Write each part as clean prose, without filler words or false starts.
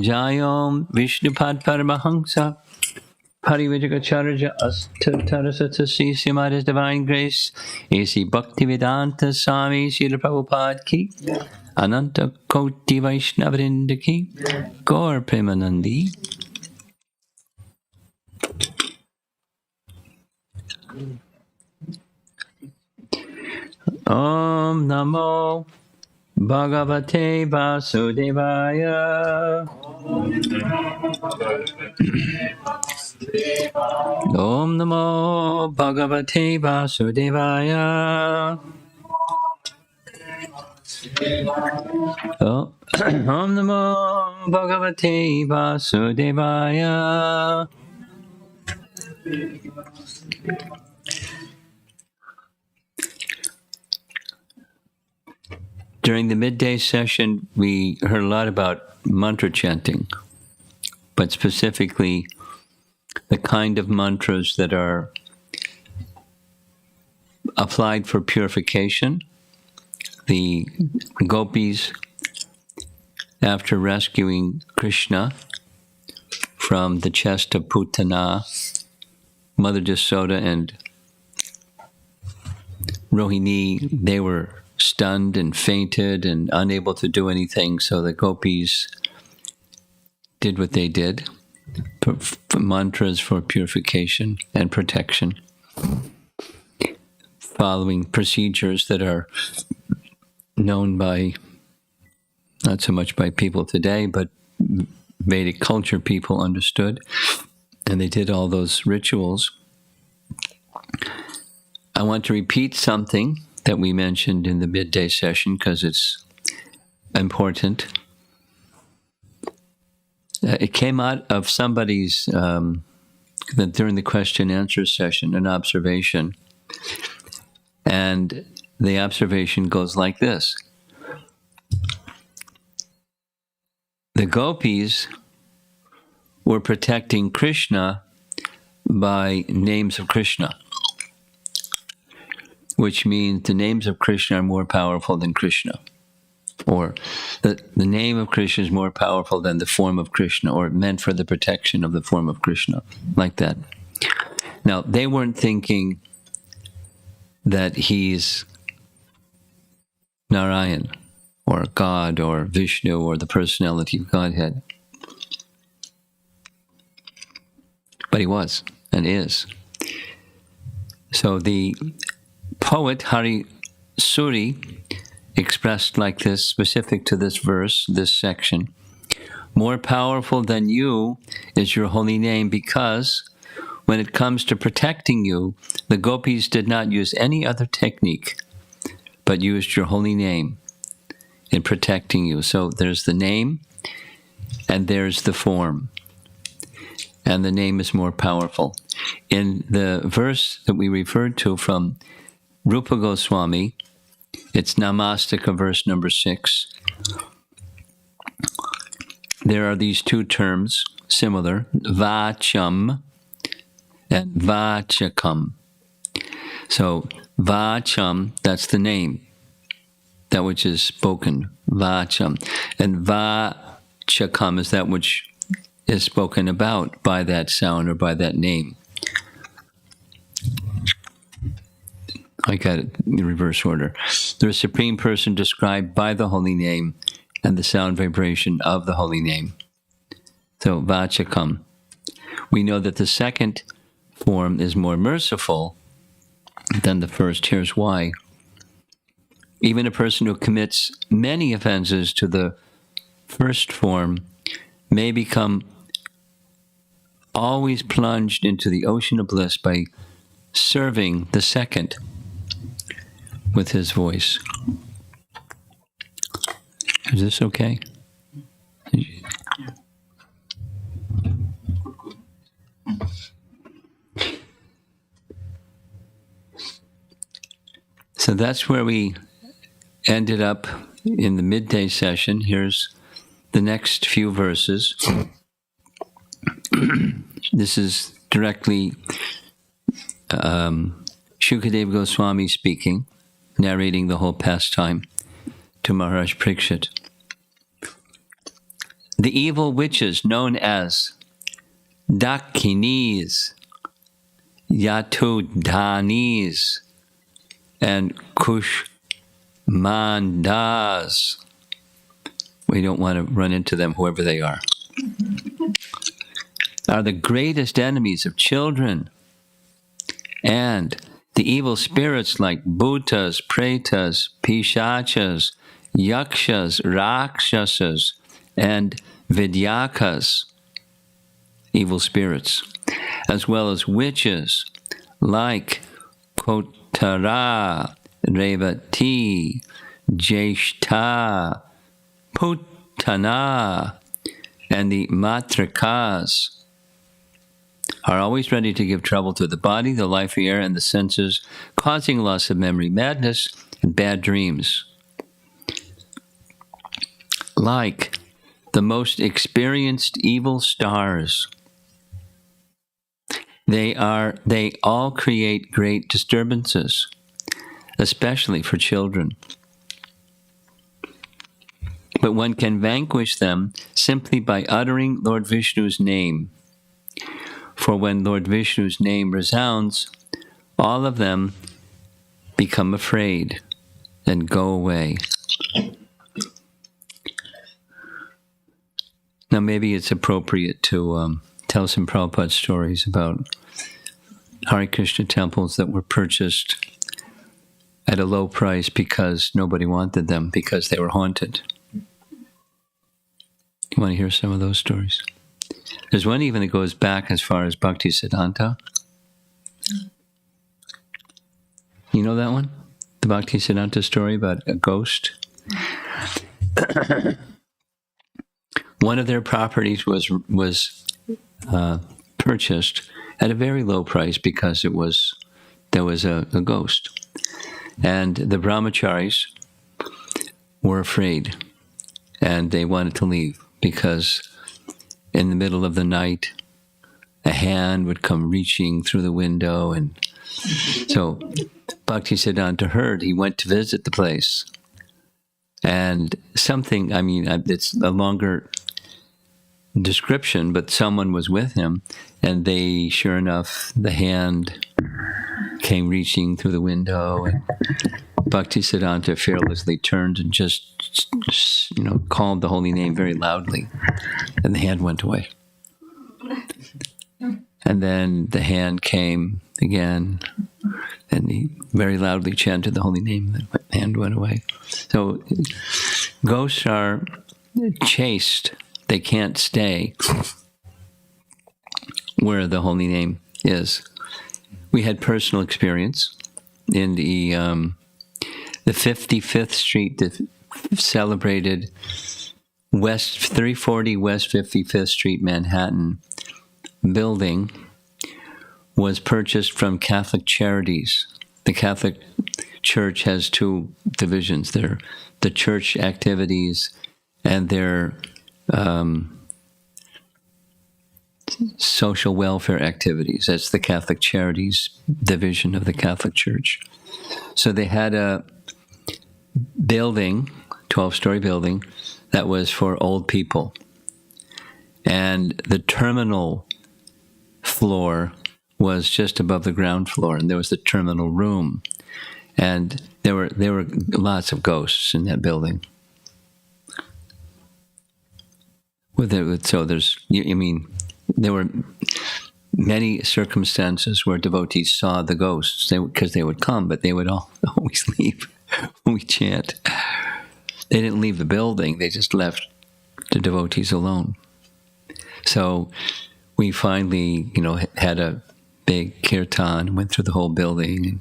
Jayom Vishnupad Paramahamsa Parivajagacharya Astatarasatasi Simadas Divine Grace A.C. Bhaktivedanta Swami Srila Prabhupada Ki Ananta Koti Vaishnavrinda Ki Gaur Premanandi. Om Namo Bhagavate Vasudevaya. Om Namo Bhagavate Vasudevaya. Om Namo Bhagavate Vasudevaya. During the midday session, we heard a lot about mantra chanting, but specifically the kind of mantras that are applied for purification. The Gopis, after rescuing Krishna from the chest of Putana, Mother Yashoda and Rohini, they were stunned and fainted and unable to do anything, so the Gopis did what they did, mantras for purification and protection, following procedures that are known by, not so much by people today, but Vedic culture people understood, and they did all those rituals. I want to repeat something that we mentioned in the midday session because it's important. It came out of somebody's, during the question and answer session, an observation. And the observation goes like this. The Gopis were protecting Krishna by names of Krishna, which means the names of Krishna are more powerful than Krishna. Or the name of Krishna is more powerful than the form of Krishna, or meant for the protection of the form of Krishna, like that. Now, they weren't thinking that he's Narayan, or God, or Vishnu, or the personality of Godhead. But he was, and is. So the poet Hari Suri expressed like this, specific to this verse, this section. More powerful than you is your holy name, because when it comes to protecting you, the Gopis did not use any other technique, but used your holy name in protecting you. So there's the name, and there's the form. And the name is more powerful. In the verse that we referred to from Rupa Goswami, it's Namastika, verse number 6. There are these two terms, similar, Vacham and Vachakam. So, Vacham, that's the name, that which is spoken, Vacham. And Vachakam is that which is spoken about by that sound or by that name. I got it in reverse order. The Supreme Person described by the holy name and the sound vibration of the holy name. So, Vachakam. We know that the second form is more merciful than the first. Here's why. Even a person who commits many offenses to the first form may become always plunged into the ocean of bliss by serving the second with his voice. Is this okay? So that's where we ended up in the midday session. Here's the next few verses. This is directly Shukadeva Goswami speaking, narrating the whole pastime to Maharaj Parikshit. The evil witches known as Dakinis, Yatudhanis, and Kushmandas. We don't want to run into them, whoever they are the greatest enemies of children. And the evil spirits like Bhutas, Pretas, Pishachas, Yakshas, Rakshasas, and Vidyakas, evil spirits, as well as witches like Kotara, Revati, Jeshta, Putana, and the Matrikas, are always ready to give trouble to the body, the life, the air, and the senses, causing loss of memory, madness, and bad dreams. Like the most experienced evil stars, they all create great disturbances, especially for children. But one can vanquish them simply by uttering Lord Vishnu's name. For when Lord Vishnu's name resounds, all of them become afraid and go away. Now maybe it's appropriate to tell some Prabhupada stories about Hare Krishna temples that were purchased at a low price because nobody wanted them, because they were haunted. You want to hear some of those stories? There's one even that goes back as far as Bhakti Siddhanta. You know that one? The Bhakti Siddhanta story about a ghost? One of their properties was purchased at a very low price because there was a ghost. And the brahmacharis were afraid, and they wanted to leave because in the middle of the night, a hand would come reaching through the window. And so Bhakti Siddhanta heard, he went to visit the place. And something, it's a longer description, but someone was with him, and they, sure enough, the hand came reaching through the window, and Bhakti Siddhanta fearlessly turned and just called the holy name very loudly, and the hand went away. And then the hand came again, and he very loudly chanted the holy name, and the hand went away. So ghosts are chased. They can't stay where the holy name is. We had personal experience in the 55th Street, the celebrated 340 West 55th Street, Manhattan building was purchased from Catholic Charities. The Catholic Church has two divisions. They're the church activities and their social welfare activities. That's the Catholic Charities division of the Catholic Church. So they had a building, 12-story building, that was for old people. And the terminal floor was just above the ground floor, and there was the terminal room. And there were lots of ghosts in that building. There were many circumstances where devotees saw the ghosts, because they would come, but they would always leave when we chant. They didn't leave the building, they just left the devotees alone. So we finally, had a big kirtan, went through the whole building, and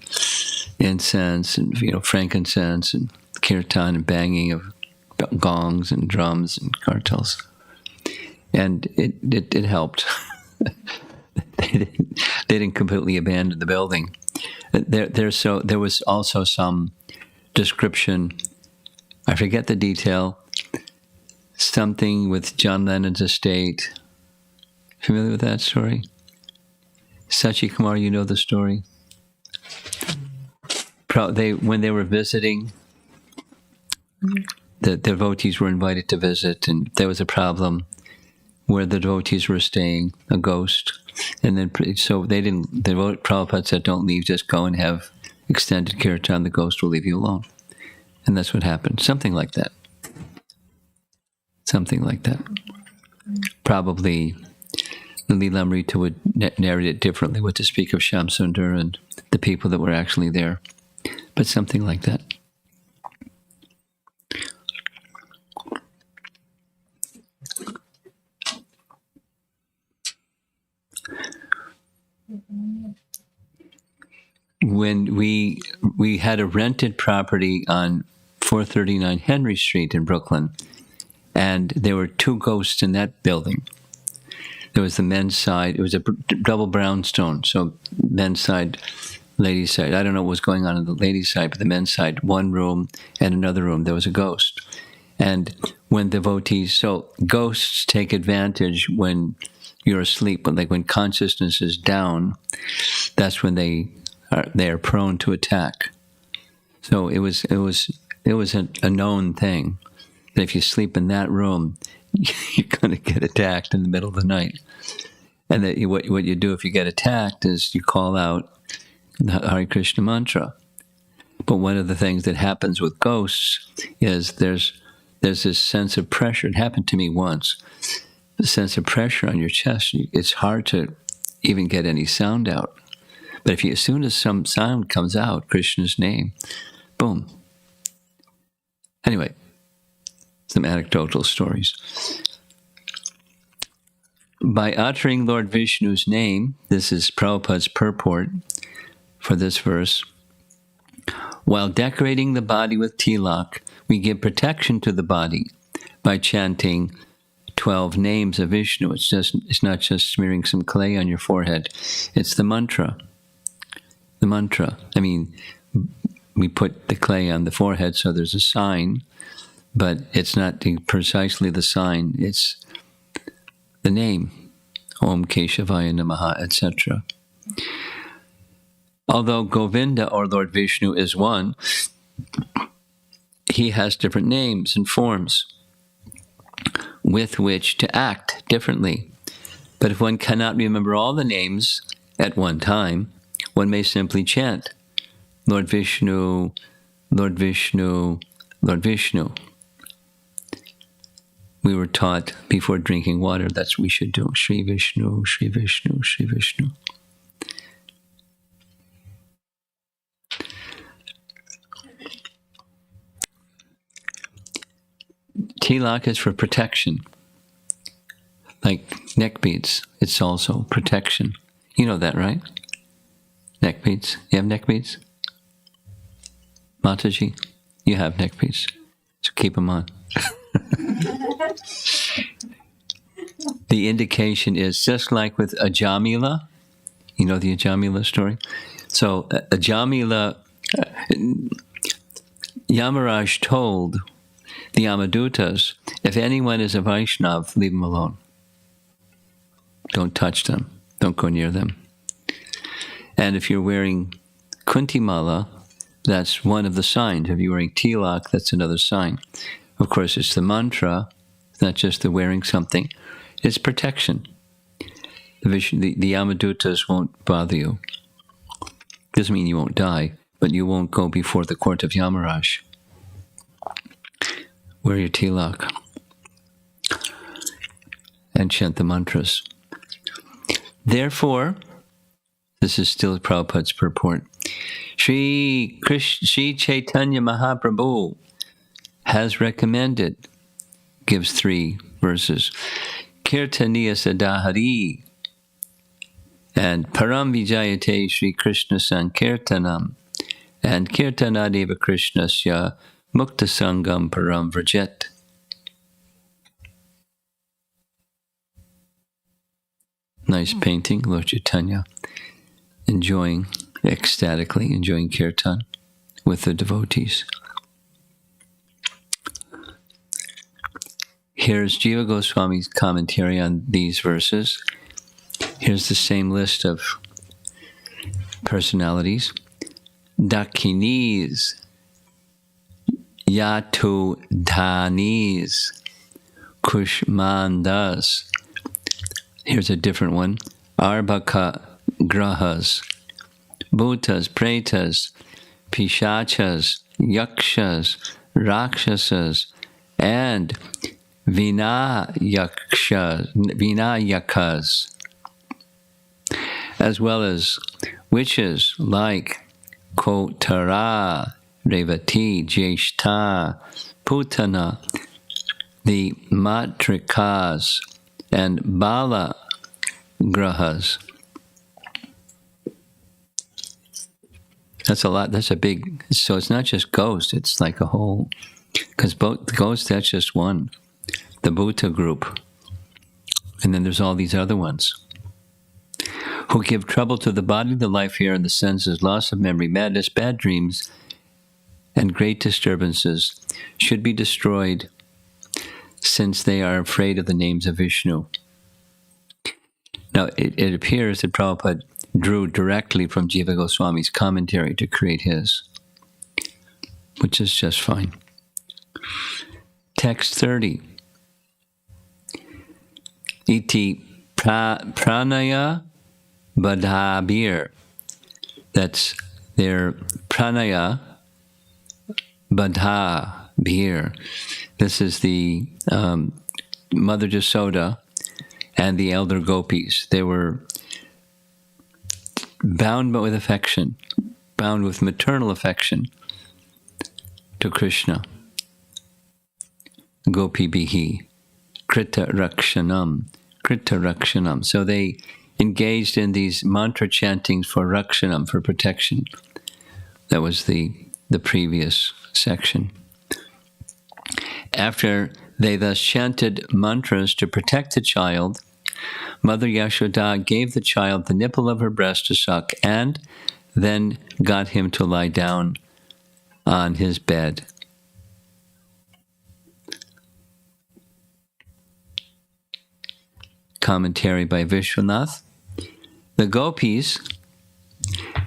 incense and, frankincense and kirtan and banging of gongs and drums and kartals. And it helped. They didn't completely abandon the building. There was also some description, I forget the detail, something with John Lennon's estate. Familiar with that story? Sachi Kumar, you know the story? When they were visiting the devotees were invited to visit, and there was a problem where the devotees were staying, a ghost. And then, so they didn't, Prabhupada said, don't leave, just go and have extended kirtan, the ghost will leave you alone. And that's what happened. Something like that. Something like that. Probably the Lila Amrita would narrate it differently, what to speak of Shamsundar and the people that were actually there. But something like that. When we had a rented property on 439 Henry Street in Brooklyn, and there were two ghosts in that building. There was the men's side. It was a double brownstone, so men's side, ladies' side. I don't know what was going on the ladies' side, but the men's side, one room and another room, there was a ghost. And when devotees, so ghosts take advantage when you're asleep, but like when consciousness is down, that's when they are prone to attack. So it was a known thing that if you sleep in that room, you're going to get attacked in the middle of the night. And that what you do if you get attacked is you call out the Hare Krishna mantra. But one of the things that happens with ghosts is there's this sense of pressure. It happened to me once. The sense of pressure on your chest. It's hard to even get any sound out. But as soon as some sound comes out, Krishna's name, boom. Anyway, some anecdotal stories. By uttering Lord Vishnu's name, this is Prabhupada's purport for this verse, while decorating the body with tilak, we give protection to the body by chanting 12 names of Vishnu. It's not just smearing some clay on your forehead. It's the mantra. The mantra. I mean, we put the clay on the forehead so there's a sign, but it's not precisely the sign. It's the name. Om Keshavaya Namaha, etc. Although Govinda, or Lord Vishnu, is one, he has different names and forms with which to act differently. But if one cannot remember all the names at one time, one may simply chant, Lord Vishnu, Lord Vishnu, Lord Vishnu. We were taught before drinking water, that's what we should do. Shri Vishnu, Shri Vishnu, Shri Vishnu. Tilak is for protection. Like neck beads, it's also protection. You know that, right? Neck beads. You have neck beads? Mataji, you have neck beads. So keep them on. The indication is just like with Ajamila. You know the Ajamila story? So Ajamila, Yamaraj told the Yamadutas, if anyone is a Vaishnav, leave them alone. Don't touch them. Don't go near them. And if you're wearing Kuntimala, that's one of the signs. If you're wearing Tilak, that's another sign. Of course, it's the mantra. It's not just the wearing something. It's protection. The Yamadutas won't bother you. Doesn't mean you won't die, but you won't go before the court of Yamaraj. Wear your tilak and chant the mantras. Therefore, this is still Prabhupada's purport, Sri Chaitanya Mahaprabhu has recommended, gives 3 verses, Kirtaniya Sadahari and Param Vijayate Sri Krishna Sankirtanam and Kirtanadeva Krishnasya Mukta Sangam Param Vrajet. Nice painting, Lord Chaitanya, ecstatically enjoying kirtan with the devotees. Here's Jiva Goswami's commentary on these verses. Here's the same list of personalities. Dakinis, Yatu Dhanis, Kushmandas. Here's a different one. Arbaka Grahas, Bhutas, Pretas, Pishachas, Yakshas, Rakshasas, and Vinayakas, as well as witches like Kotara, Revati, Jeshta, Putana, the Matrikas, and Bala Grahas. That's a lot. That's a big. So it's not just ghost. It's like a whole. Because both ghosts, that's just one. The Bhuta group. And then there's all these other ones who give trouble to the body, the life here, and the senses, loss of memory, madness, bad dreams, and great disturbances should be destroyed, since they are afraid of the names of Vishnu. Now, it appears that Prabhupada drew directly from Jiva Goswami's commentary to create his, which is just fine. Text 30. Iti pranaya badhabir. That's their pranaya badhabir. This is the Mother Yashoda and the elder Gopis. They were bound with affection, bound with maternal affection to Krishna. Gopi bihi, krita rakshanam. So they engaged in these mantra chantings for rakshanam, for protection. That was the previous section. After they thus chanted mantras to protect the child, Mother Yashoda gave the child the nipple of her breast to suck, and then got him to lie down on his bed. Commentary by Vishwanath. The Gopis,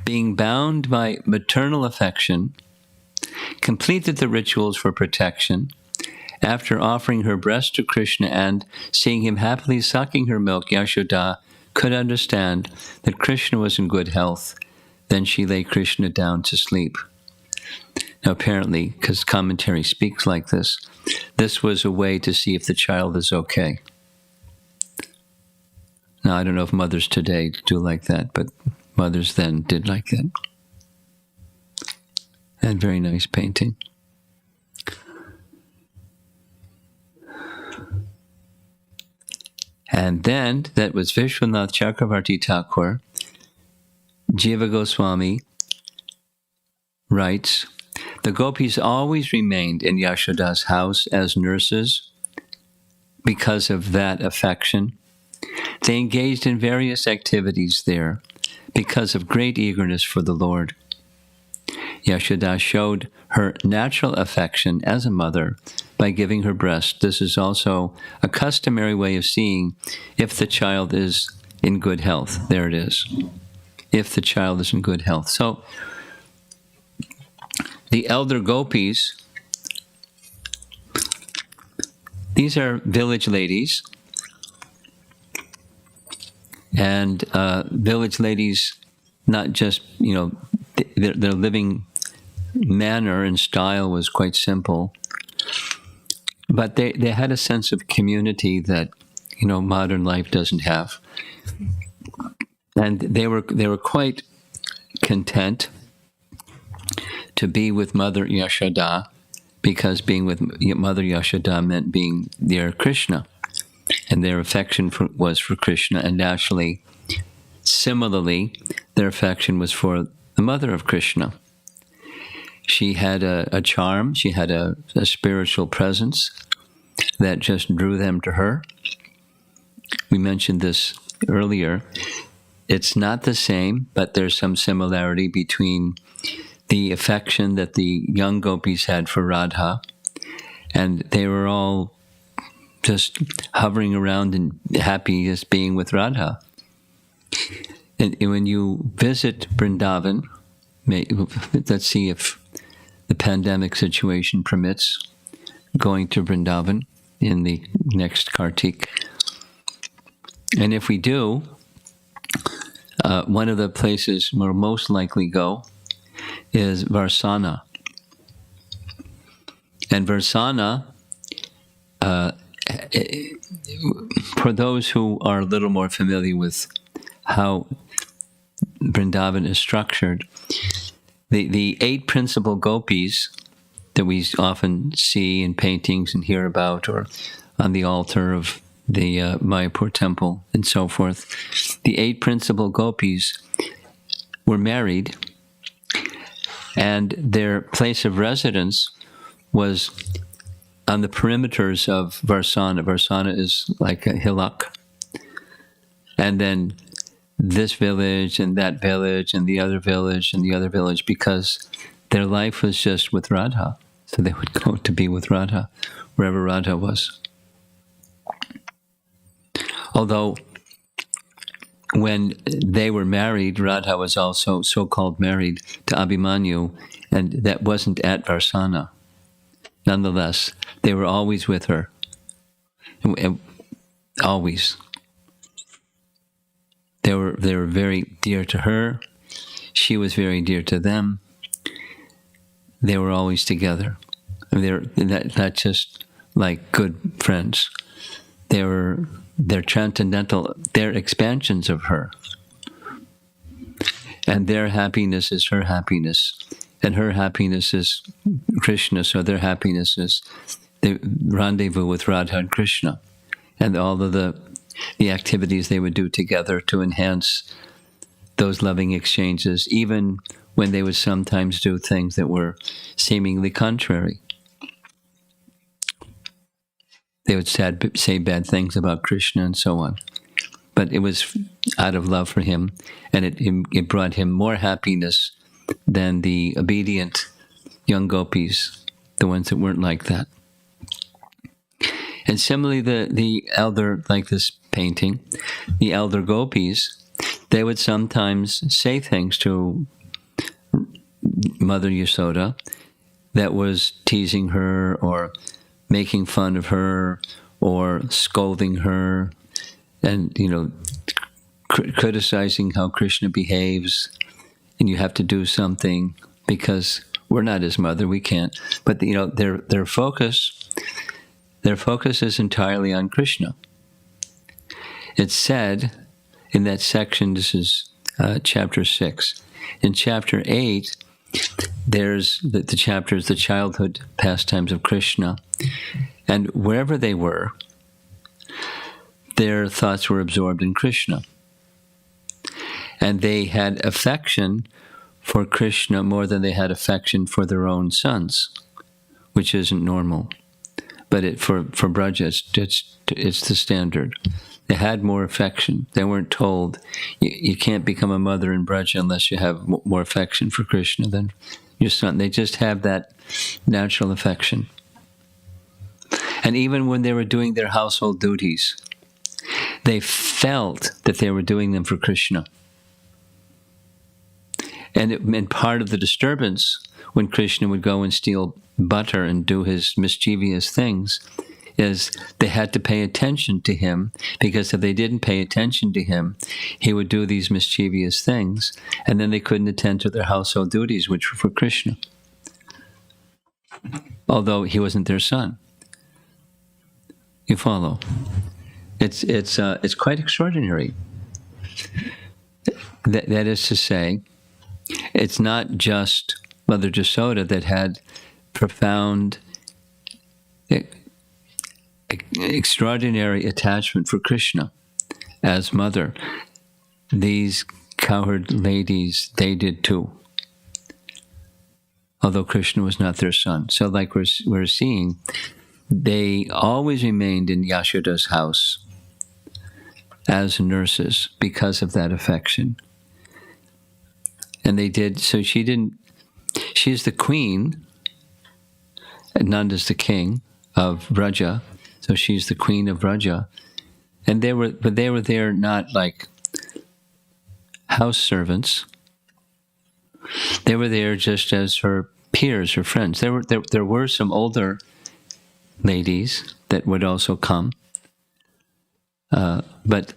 being bound by maternal affection, completed the rituals for protection. After offering her breast to Krishna and seeing him happily sucking her milk, Yashoda could understand that Krishna was in good health. Then she lay Krishna down to sleep. Now apparently, because commentary speaks like this was a way to see if the child is okay. Now I don't know if mothers today do like that, but mothers then did like that. And very nice painting. And then, that was Vishwanath Chakravarti Thakur. Jiva Goswami writes, the Gopis always remained in Yashoda's house as nurses because of that affection. They engaged in various activities there because of great eagerness for the Lord. Yashoda showed her natural affection as a mother by giving her breast. This is also a customary way of seeing if the child is in good health. There it is. If the child is in good health. So, the elder Gopis, these are village ladies. And village ladies, not just, their living manner and style was quite simple, but they had a sense of community that modern life doesn't have, and they were quite content to be with Mother Yashoda, because being with Mother Yashoda meant being near Krishna, and their affection was for Krishna, and naturally, similarly, their affection was for the mother of Krishna. She had a charm, she had a spiritual presence that just drew them to her. We mentioned this earlier. It's not the same, but there's some similarity between the affection that the young Gopis had for Radha, and they were all just hovering around and happy just being with Radha. And when you visit Vrindavan, let's see if the pandemic situation permits, going to Vrindavan in the next Kartik. And if we do, one of the places we'll most likely go is Varsana. And Varsana, for those who are a little more familiar with how Vrindavan is structured, the 8 principal gopis that we often see in paintings and hear about, or on the altar of the Mayapur temple and so forth, the 8 principal gopis were married, and their place of residence was on the perimeters of Varsana. Varsana is like a hillock. And then this village and that village and the other village and the other village, because their life was just with Radha. So they would go to be with Radha, wherever Radha was. Although when they were married, Radha was also so-called married to Abhimanyu, and that wasn't at Varsana. Nonetheless, they were always with her. Always. They were very dear to her. She was very dear to them. They were always together. They're not just like good friends. They're transcendental. They're expansions of her. And their happiness is her happiness. And her happiness is Krishna, so their happiness is the rendezvous with Radha and Krishna, and all of the activities they would do together to enhance those loving exchanges, even when they would sometimes do things that were seemingly contrary. They would say bad things about Krishna and so on. But it was out of love for him, and it brought him more happiness than the obedient young gopis, the ones that weren't like that. And similarly, the elder, like this painting, the elder gopis, they would sometimes say things to Mother Yashoda that was teasing her or making fun of her or scolding her and, criticizing how Krishna behaves. And you have to do something because we're not his mother, we can't. But their focus is entirely on Krishna. It's said in that section, this is chapter 6. In chapter 8, there's the chapters, the childhood pastimes of Krishna. And wherever they were, their thoughts were absorbed in Krishna. And they had affection for Krishna more than they had affection for their own sons, which isn't normal. But for Braja, it's the standard. They had more affection. They weren't told, you can't become a mother in Braja unless you have more affection for Krishna than your son. They just have that natural affection. And even when they were doing their household duties, they felt that they were doing them for Krishna. And part of the disturbance when Krishna would go and steal butter and do his mischievous things is they had to pay attention to him, because if they didn't pay attention to him, he would do these mischievous things, and then they couldn't attend to their household duties, which were for Krishna, although he wasn't their son. You follow? It's quite extraordinary. That is to say, it's not just Mother Yashoda that had profound, extraordinary attachment for Krishna as mother. These cowherd ladies, they did too, although Krishna was not their son. So like we're seeing, they always remained in Yashoda's house as nurses because of that affection. And they did, so she's the queen, and Nanda's the king of Vraja, so she's the queen of Vraja. And they were there not like house servants. They were there just as her peers or friends. There were some older ladies that would also come, but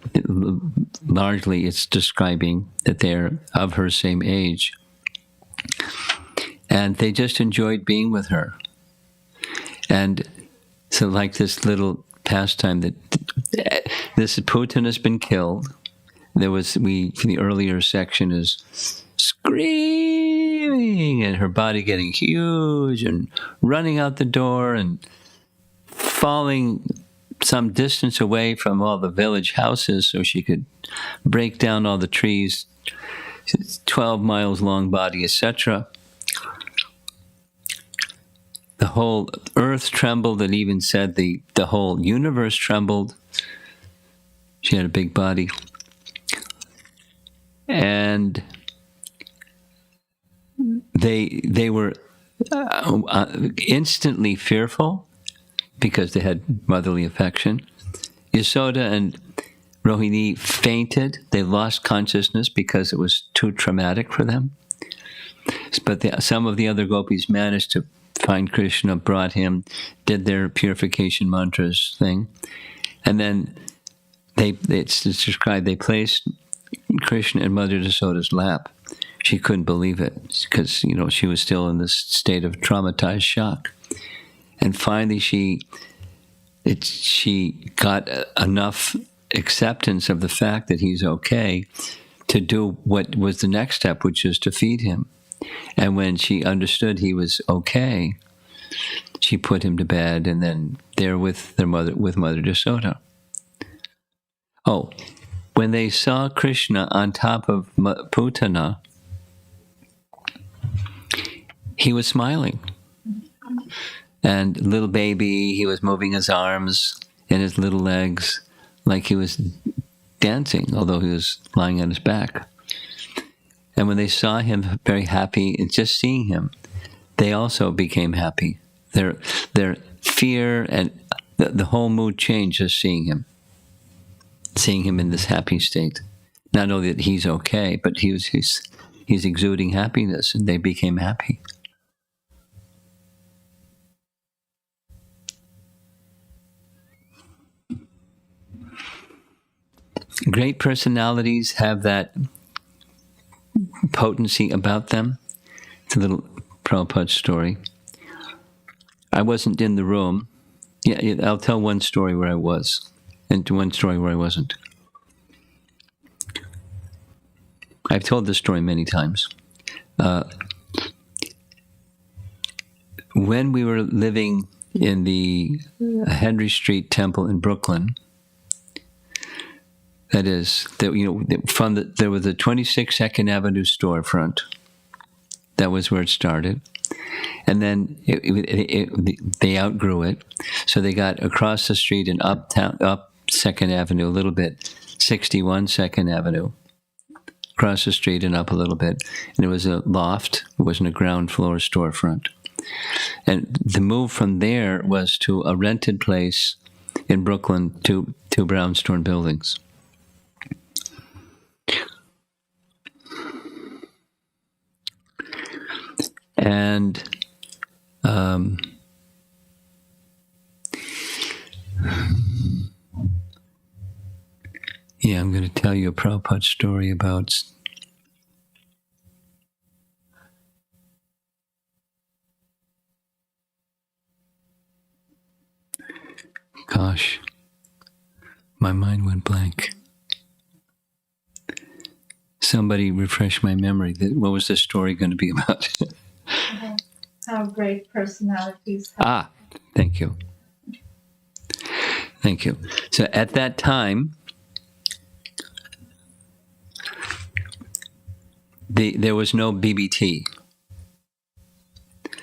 largely it's describing that they're of her same age. And they just enjoyed being with her. And so like this little pastime that this Putana has been killed. There was, the earlier section is screaming and her body getting huge and running out the door and falling some distance away from all the village houses so she could break down all the trees, 12 miles long body, etc. The whole earth trembled. It even said the whole universe trembled. She had a big body. And they were instantly fearful because they had motherly affection. Yashoda and Rohini fainted. They lost consciousness because it was too traumatic for them. But some of the other gopis managed to find Krishna, brought him, did their purification mantras thing. And then it's described, they placed Krishna in Mother Yashoda's lap. She couldn't believe it because, she was still in this state of traumatized shock. And finally she got enough acceptance of the fact that he's okay to do what was the next step, which is to feed him. And when she understood he was okay, she put him to bed, and then they're with Mother Yashoda. Oh, when they saw Krishna on top of Putana, he was smiling. And little baby, he was moving his arms and his little legs like he was dancing, although he was lying on his back. And when they saw him very happy, and just seeing him, they also became happy. Their fear and the whole mood changed just seeing him in this happy state. Not only that he's okay, but he's exuding happiness, and they became happy. Great personalities have that potency about them. It's a little Prabhupada story. I wasn't in the room. Yeah, I'll tell one story where I was, and one story where I wasn't. I've told this story many times. When we were living in the Henry Street Temple in Brooklyn, that is, there was a 26 Second Avenue storefront. That was where it started. And then they outgrew it. So they got across the street and up 2nd Avenue a little bit, 61 2nd Avenue. Across the street and up a little bit. And it was a loft. It wasn't a ground floor storefront. And the move from there was to a rented place in Brooklyn, two brownstone buildings. And I'm going to tell you a Prabhupada story about gosh, my mind went blank. Somebody refresh my memory. What was the story going to be about? How great personalities have. Thank you. Thank you. So at that time, there was no BBT.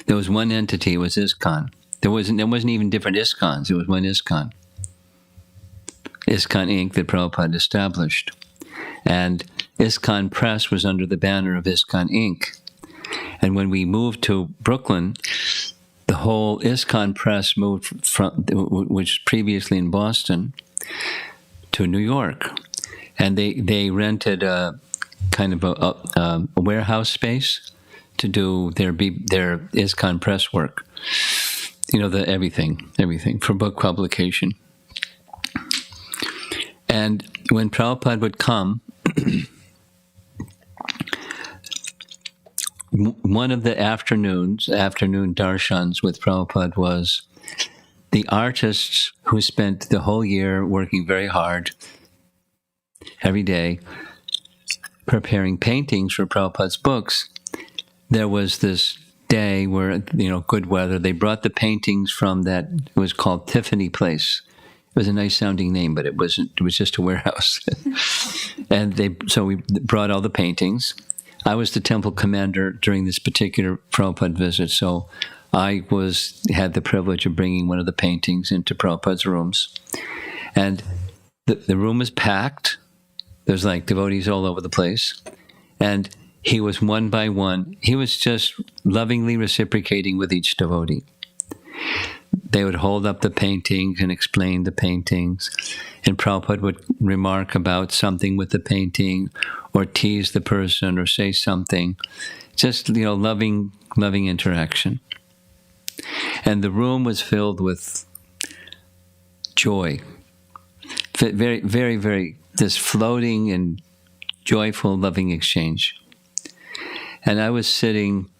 There was one entity. It was ISKCON. There wasn't even different ISKCONs. There was one ISKCON. ISKCON Inc. that Prabhupada established. And ISKCON Press was under the banner of ISKCON Inc. And when we moved to Brooklyn, the whole ISKCON Press moved from, which was previously in Boston, to New York. And they rented a kind of a warehouse space to do their ISKCON press work. Everything for book publication. And when Prabhupada would come, one of the afternoon darshans with Prabhupada was the artists who spent the whole year working very hard, every day, preparing paintings for Prabhupada's books. There was this day where, good weather, they brought the paintings from that, it was called Tiffany Place. It was a nice sounding name, but it wasn't, it was just a warehouse. So we brought all the paintings. I was the temple commander during this particular Prabhupada visit, so I had the privilege of bringing one of the paintings into Prabhupada's rooms. And the room was packed. There's like devotees all over the place. And he was one by one. He was just lovingly reciprocating with each devotee. They would hold up the paintings and explain the paintings. And Prabhupada would remark about something with the painting or tease the person or say something. Just, loving interaction. And the room was filled with joy. Very, very, very, this floating and joyful, loving exchange. And I was sitting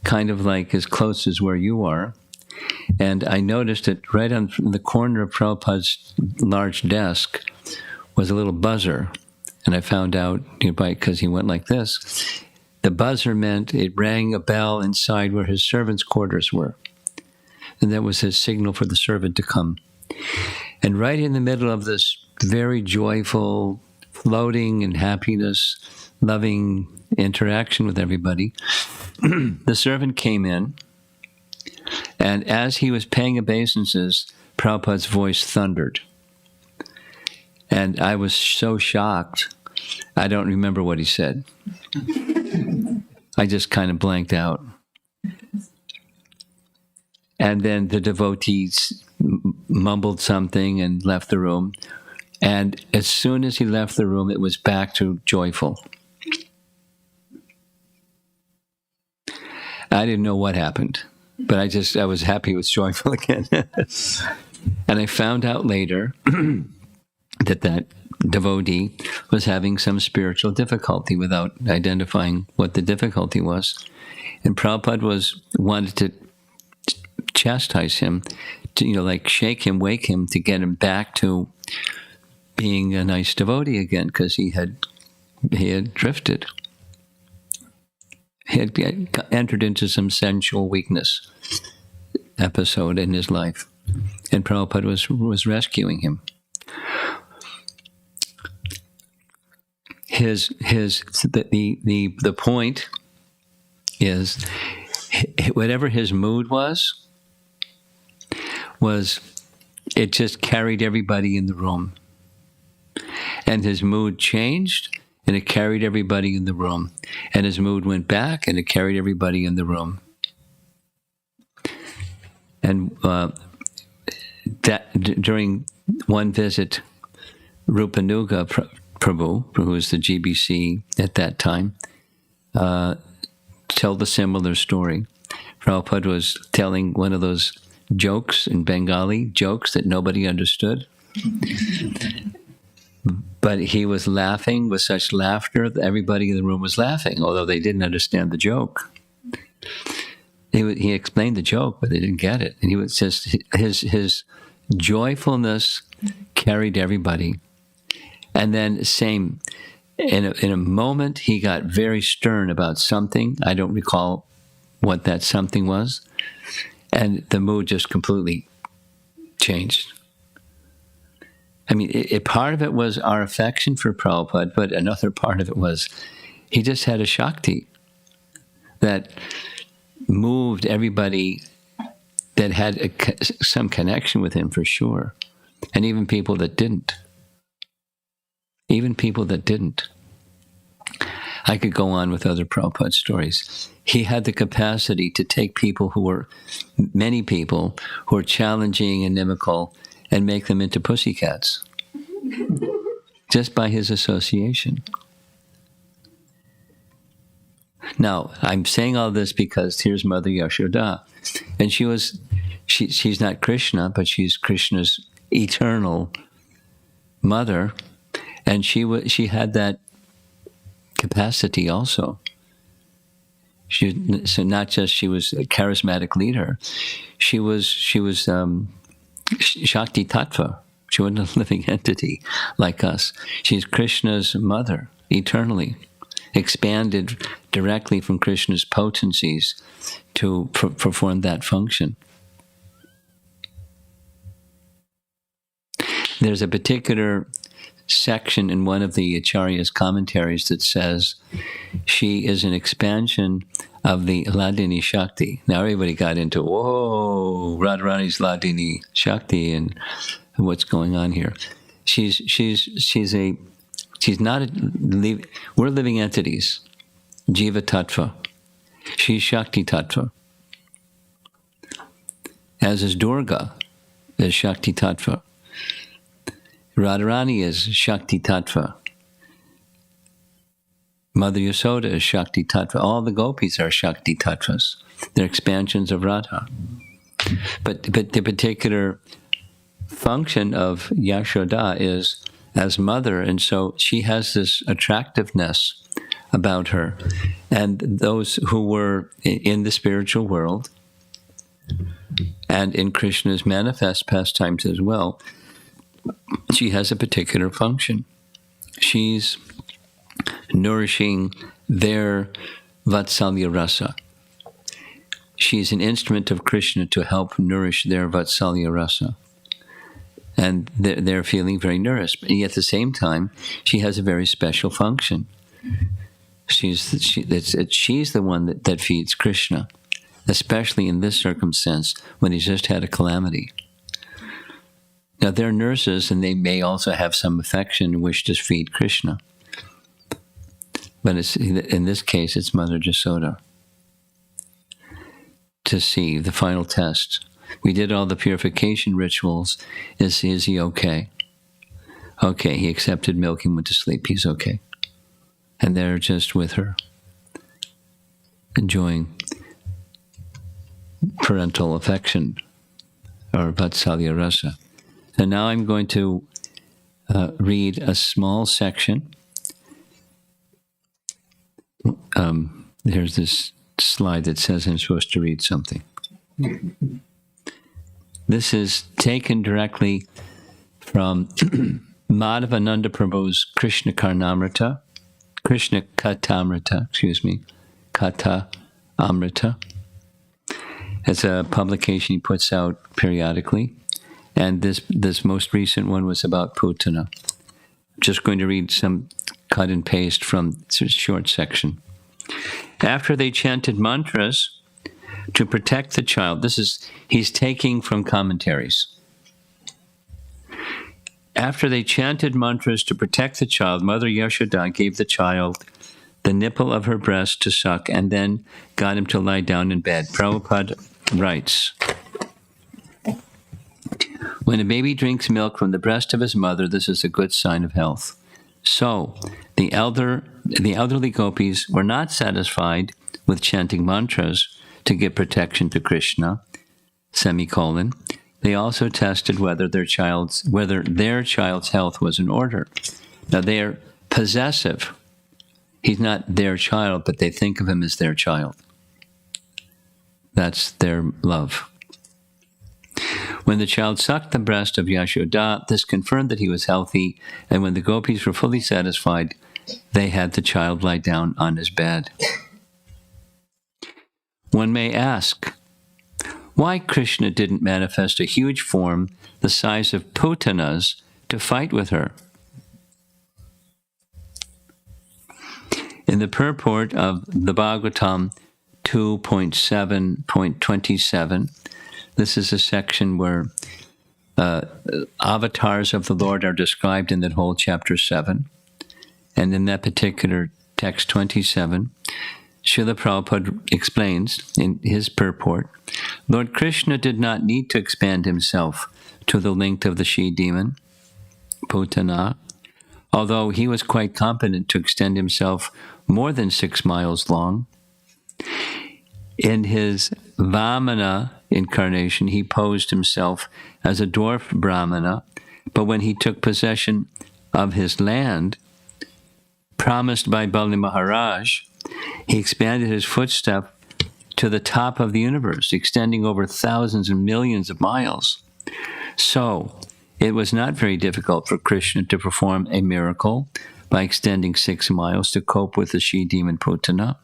kind of like as close as where you are. And I noticed that right on the corner of Prabhupada's large desk was a little buzzer. And I found out nearby, because he went like this, the buzzer meant it rang a bell inside where his servants' quarters were. And that was his signal for the servant to come. And right in the middle of this very joyful, floating and happiness, loving interaction with everybody, the servant came in. And as he was paying obeisances, Prabhupada's voice thundered. And I was so shocked, I don't remember what he said. I just kind of blanked out. And then the devotees mumbled something and left the room. And as soon as he left the room, it was back to joyful. I didn't know what happened, but I was happy it was joyful again. And I found out later that devotee was having some spiritual difficulty without identifying what the difficulty was. And Prabhupada wanted to chastise him, to shake him, wake him, to get him back to being a nice devotee again, because he had drifted. He had entered into some sensual weakness episode in his life, and Prabhupada was rescuing him. The point is, whatever his mood was it just carried everybody in the room. And his mood changed, and it carried everybody in the room. And his mood went back, and it carried everybody in the room. And during one visit, Rupanuga Prabhu, who was the GBC at that time, told a similar story. Prabhupada was telling one of those jokes in Bengali, jokes that nobody understood. But he was laughing with such laughter that everybody in the room was laughing, although they didn't understand the joke. He explained the joke, but they didn't get it. And he was just, his joyfulness carried everybody. And then same, in a moment, he got very stern about something. I don't recall what that something was. And the mood just completely changed. I mean, part of it was our affection for Prabhupada, but another part of it was he just had a Shakti that moved everybody that had some connection with him for sure. And even people that didn't. I could go on with other Prabhupada stories. He had the capacity to take many people who were challenging and inimical, and make them into pussycats just by his association. Now, I'm saying all this because here's Mother Yashoda. And she's not Krishna, but she's Krishna's eternal mother. And she had that capacity also. So not just she was a charismatic leader, she was Shakti Tattva. She wasn't a living entity like us. She's Krishna's mother eternally, expanded directly from Krishna's potencies to perform that function. There's a particular section in one of the Acharya's commentaries that says she is an expansion of the Hladini Shakti. Now everybody got into, whoa, Radharani's Hladini Shakti and what's going on here. She's not we're living entities. Jiva Tattva. She's Shakti Tattva. As is Durga, is Shakti Tattva. Radharani is Shakti Tattva. Mother Yashoda is Shakti Tattva. All the Gopis are Shakti Tattvas. They're expansions of Radha. But the particular function of Yashoda is as mother, and so she has this attractiveness about her. And those who were in the spiritual world and in Krishna's manifest pastimes as well, she has a particular function. She's nourishing their Vatsalya Rasa. She's an instrument of Krishna to help nourish their Vatsalya Rasa. And they're feeling very nourished. And yet at the same time, she has a very special function. She's the one that feeds Krishna, especially in this circumstance when he's just had a calamity. Now, they're nurses, and they may also have some affection and wish to feed Krishna. But in this case, it's Mother Yashoda. To see the final test. We did all the purification rituals. Is he okay? Okay, he accepted milk and went to sleep. He's okay. And they're just with her, enjoying parental affection, or Vatsalya Rasa. And now I'm going to read a small section. There's this slide that says I'm supposed to read something. This is taken directly from Madhavananda Prabhu's Krishna Katamrita, Kata Amrita. It's a publication he puts out periodically. And this most recent one was about Putana. I'm just going to read some cut and paste from a short section. After they chanted mantras to protect the child, he's taking from commentaries. After they chanted mantras to protect the child, Mother Yashoda gave the child the nipple of her breast to suck and then got him to lie down in bed. Prabhupada writes, when a baby drinks milk from the breast of his mother, this is a good sign of health. So, the elderly gopis were not satisfied with chanting mantras to give protection to Krishna, semicolon. They also tested whether their child's health was in order. Now, they are possessive. He's not their child, but they think of him as their child. That's their love. When the child sucked the breast of Yashoda, this confirmed that he was healthy, and when the gopis were fully satisfied, they had the child lie down on his bed. One may ask, why Krishna didn't manifest a huge form the size of Putana's to fight with her? In the purport of the Bhagavatam 2.7.27, this is a section where avatars of the Lord are described in that whole chapter 7. And in that particular text 27, Srila Prabhupada explains in his purport, Lord Krishna did not need to expand himself to the length of the she-demon, Putana, although he was quite competent to extend himself more than 6 miles long, In his Vamana incarnation, he posed himself as a dwarf Brahmana, but when he took possession of his land, promised by Bali Maharaj, he expanded his footstep to the top of the universe, extending over thousands and millions of miles. So, it was not very difficult for Krishna to perform a miracle by extending 6 miles to cope with the she-demon Putana.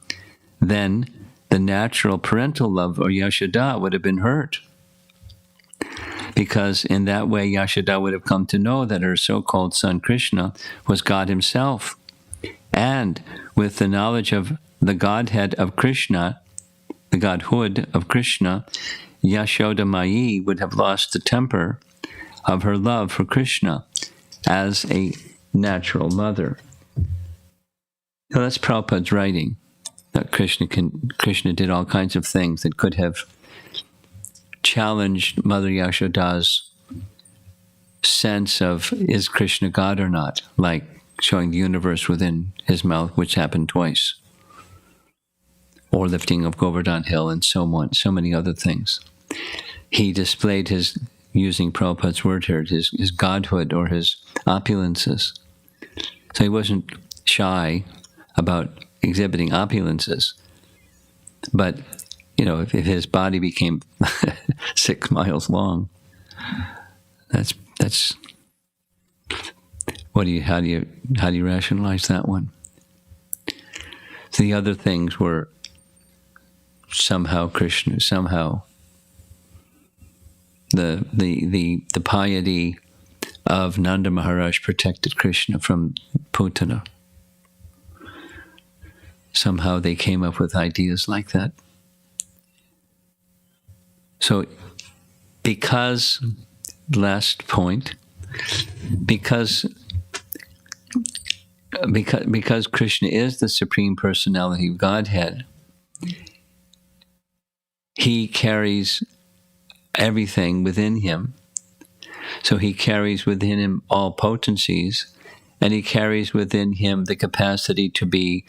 Then, the natural parental love of Yashoda would have been hurt, because in that way Yashoda would have come to know that her so-called son Krishna was God himself. And with the knowledge of the Godhead of Krishna, the Godhood of Krishna, Yashoda Mai would have lost the temper of her love for Krishna as a natural mother. Now that's Prabhupada's writing, that Krishna did all kinds of things that could have challenged Mother Yashoda's sense of, is Krishna God or not? Like showing the universe within his mouth, which happened twice. Or lifting of Govardhan Hill and so on, so many other things. He displayed his, using Prabhupada's word here, his godhood or his opulences. So he wasn't shy about exhibiting opulences. But, you know, if his body became 6 miles long, that's how do you rationalize that one? So the other things were somehow Krishna, somehow the piety of Nanda Maharaj protected Krishna from Putana. Somehow they came up with ideas like that. So, because, last point, because Krishna is the Supreme Personality of Godhead, he carries everything within him. So he carries within him all potencies, and he carries within him the capacity to be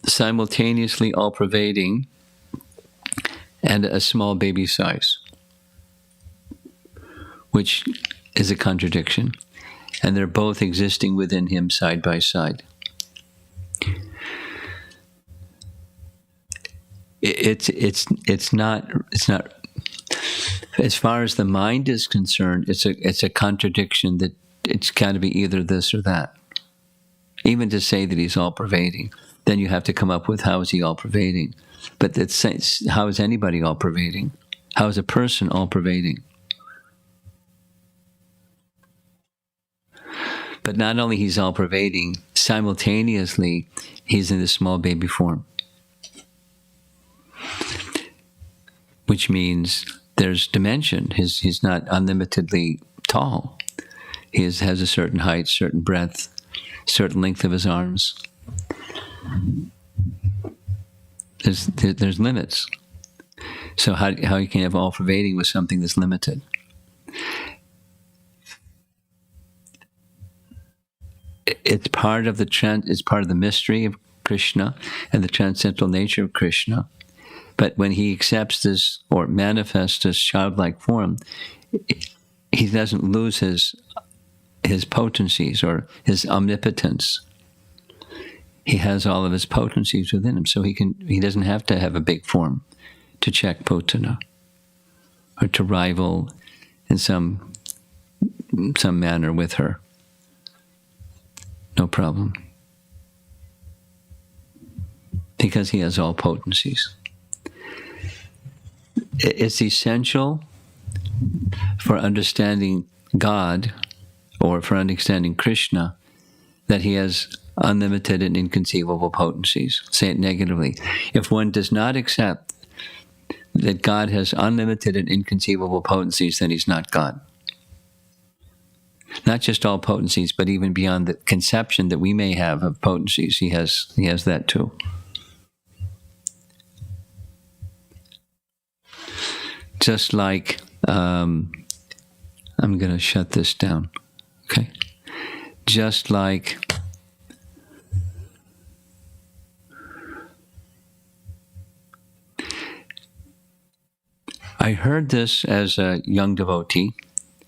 simultaneously all-pervading and a small baby size, which is a contradiction. And they're both existing within him side by side. It's not as far as the mind is concerned, it's a contradiction that it's got to be either this or that. Even to say that he's all-pervading, then you have to come up with how is he all-pervading. But how is anybody all-pervading? How is a person all-pervading? But not only he's all-pervading, simultaneously he's in the small baby form. Which means there's dimension. He's not unlimitedly tall. He has a certain height, certain breadth, certain length of his arms. There's limits. So how you can have all-pervading with something that's limited? It's part of the mystery of Krishna and the transcendental nature of Krishna. But when he accepts this or manifests this childlike form, he doesn't lose his potencies or his omnipotence. He has all of his potencies within him, so he doesn't have to have a big form to check Putana or to rival in some manner with her. No problem. Because he has all potencies. It's essential for understanding God or for understanding Krishna that he has unlimited and inconceivable potencies. Say it negatively. If one does not accept that God has unlimited and inconceivable potencies, then he's not God. Not just all potencies, but even beyond the conception that we may have of potencies, he has that too. Just like, I'm going to shut this down, okay? Just like I heard this as a young devotee,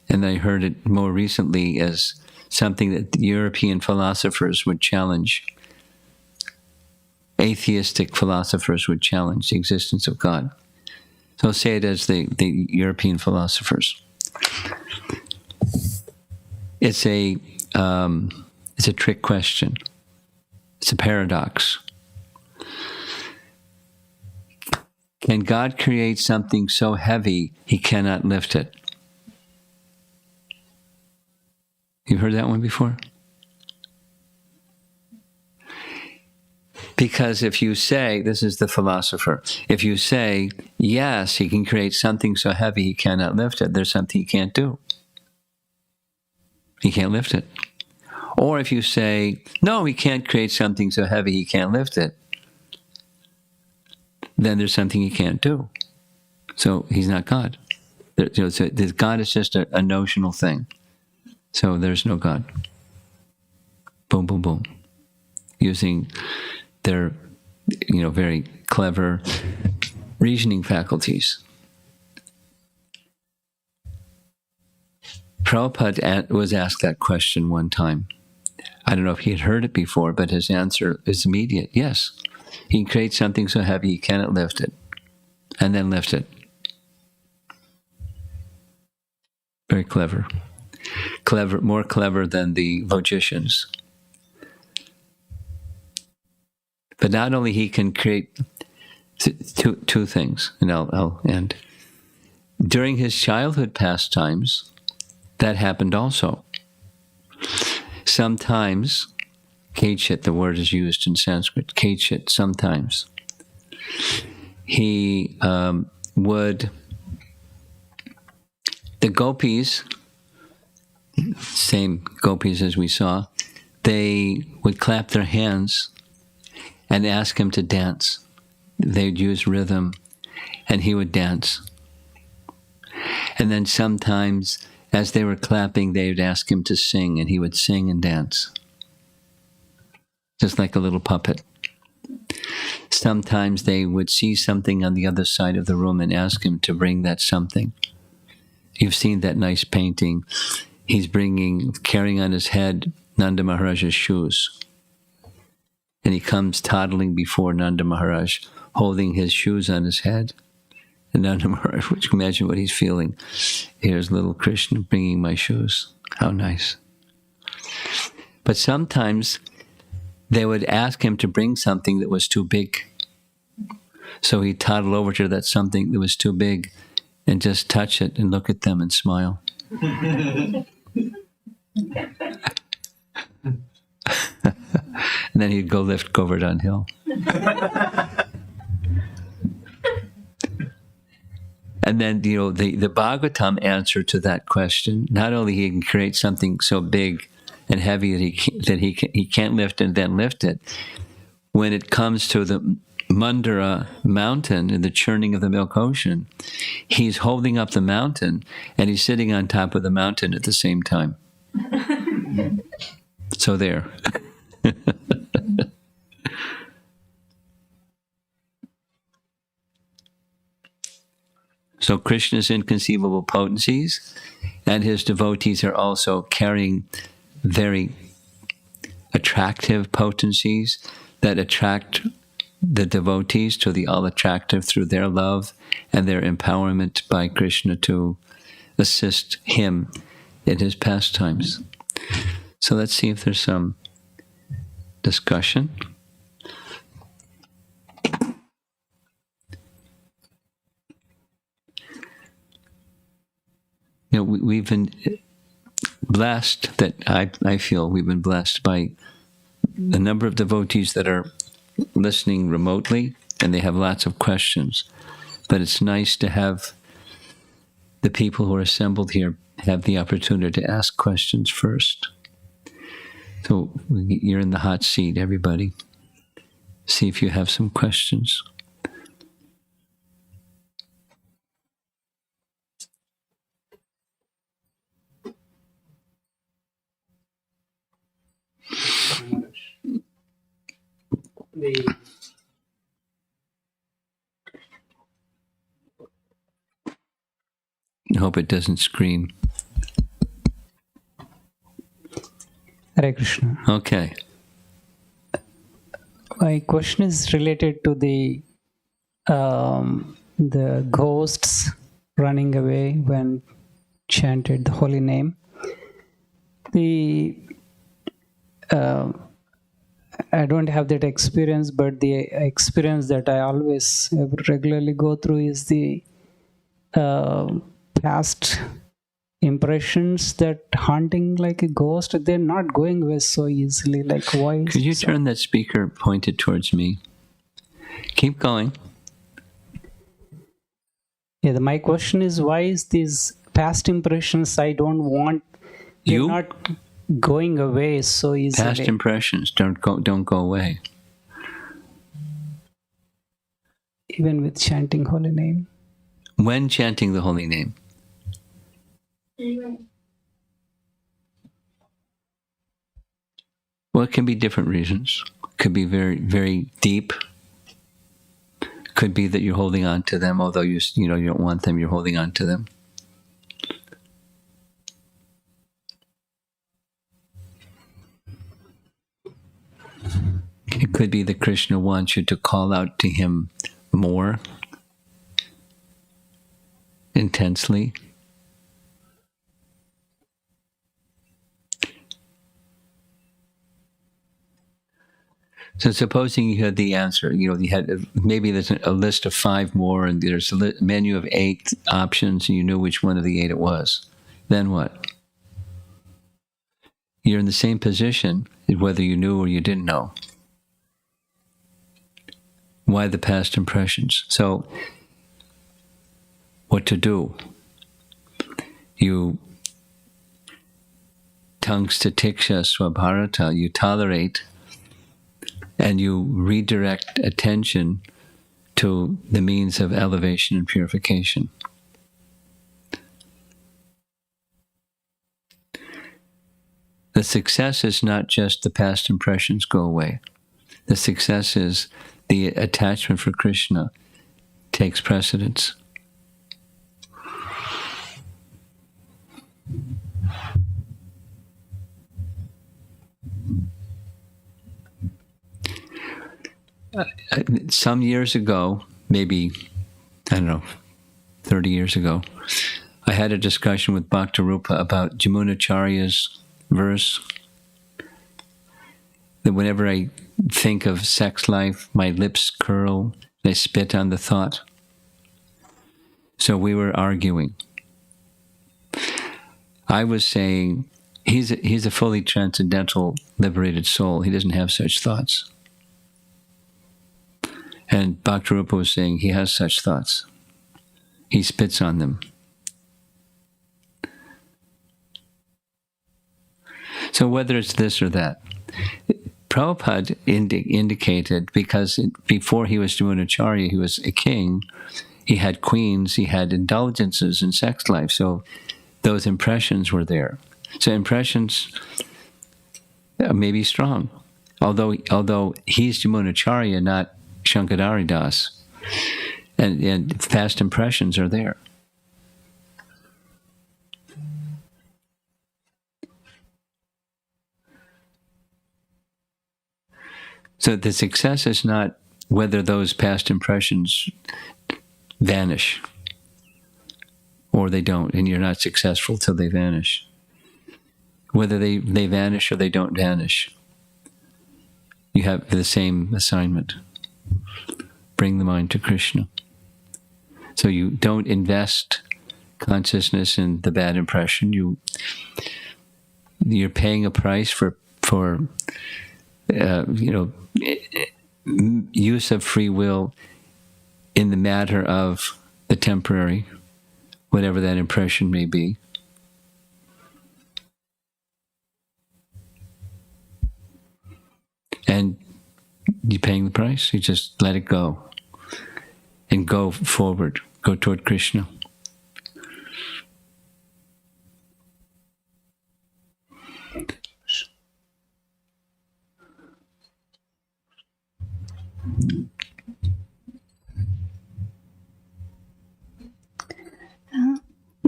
and I heard it more recently as something that European philosophers would challenge. Atheistic philosophers would challenge the existence of God. So I'll say it as the European philosophers. It's a trick question. It's a paradox. Can God create something so heavy he cannot lift it? You've heard that one before? Because if you say, this is the philosopher, if you say, yes, he can create something so heavy he cannot lift it, there's something he can't do. He can't lift it. Or if you say, no, he can't create something so heavy he can't lift it, then there's something he can't do. So he's not God. God is just a notional thing. So there's no God. Boom, boom, boom. Using their, very clever reasoning faculties. Prabhupada was asked that question one time. I don't know if he had heard it before, but his answer is immediate. Yes, he can create something so heavy he cannot lift it, and then lift it. Very clever. More clever than the logicians. But not only he can create two things, and I'll end. During his childhood pastimes, that happened also. Sometimes, kachit, the word is used in Sanskrit, kachit, sometimes, he would, the gopis, same gopis as we saw, they would clap their hands and ask him to dance. They'd use rhythm, and he would dance. And then sometimes, as they were clapping, they would ask him to sing, and he would sing and dance. Just like a little puppet. Sometimes they would see something on the other side of the room and ask him to bring that something. You've seen that nice painting. He's carrying on his head Nanda Maharaj's shoes. And he comes toddling before Nanda Maharaj, holding his shoes on his head. And Nanda Maharaj, would you imagine what he's feeling? Here's little Krishna bringing my shoes. How nice. But sometimes they would ask him to bring something that was too big. So he'd toddle over to that something that was too big and just touch it and look at them and smile. And then he'd go lift Govardhan Hill. And then, the Bhagavatam answer to that question, not only he can create something so big and heavy that he can't lift and then lift it, when it comes to the Mandara mountain and the churning of the milk ocean, he's holding up the mountain and he's sitting on top of the mountain at the same time. So there. So Krishna's inconceivable potencies and his devotees are also carrying very attractive potencies that attract the devotees to the all-attractive through their love and their empowerment by Krishna to assist him in his pastimes. So let's see if there's some discussion. We've been blessed, that I feel we've been blessed by the number of devotees that are listening remotely, and they have lots of questions. But it's nice to have the people who are assembled here have the opportunity to ask questions first. So you're in the hot seat, everybody. See if you have some questions. hope it doesn't scream. Hare Krishna. Okay. My question is related to the ghosts running away when chanted the holy name. I don't have that experience, but the experience that I always regularly go through is the past impressions that haunting like a ghost. They're not going away so easily. Like, why? Could you turn that speaker pointed towards me? Keep going. Yeah, my question is, why is these past impressions I don't want, they're not going away so easily? Past impressions don't go away. Even with chanting holy name. When chanting the holy name? Well, it can be different reasons. Could be very, very deep. Could be that you're holding on to them, although you don't want them. You're holding on to them. It could be that Krishna wants you to call out to him more intensely. So supposing you had the answer, you had maybe there's a list of 5 more, and there's a menu of 8 options, and you knew which one of the 8 it was. Then what? You're in the same position whether you knew or you didn't know. Why the past impressions? So, what to do? You tangsta tiksha swabharata, you tolerate and you redirect attention to the means of elevation and purification. The success is not just the past impressions go away. The success is the attachment for Krishna takes precedence. Some years ago, maybe, 30 years ago, I had a discussion with Bhaktirupa about Jamunacharya's verse that whenever I think of sex life, my lips curl, and I spit on the thought. So we were arguing. I was saying, he's a fully transcendental, liberated soul. He doesn't have such thoughts. And Bhaktirupa was saying he has such thoughts. He spits on them. So whether it's this or that, Prabhupada indicated, because before he was Jamunacharya, he was a king, he had queens, he had indulgences in sex life, so those impressions were there. So impressions may be strong, although he's Jamunacharya, not Shankadari Das, and past impressions are there. So the success is not whether those past impressions vanish or they don't, and you're not successful till they vanish. Whether they vanish or they don't vanish, you have the same assignment. Bring the mind to Krishna. So you don't invest consciousness in the bad impression. You're paying a price for use of free will in the matter of the temporary, whatever that impression may be. And you're paying the price. You just let it go and go forward, go toward Krishna.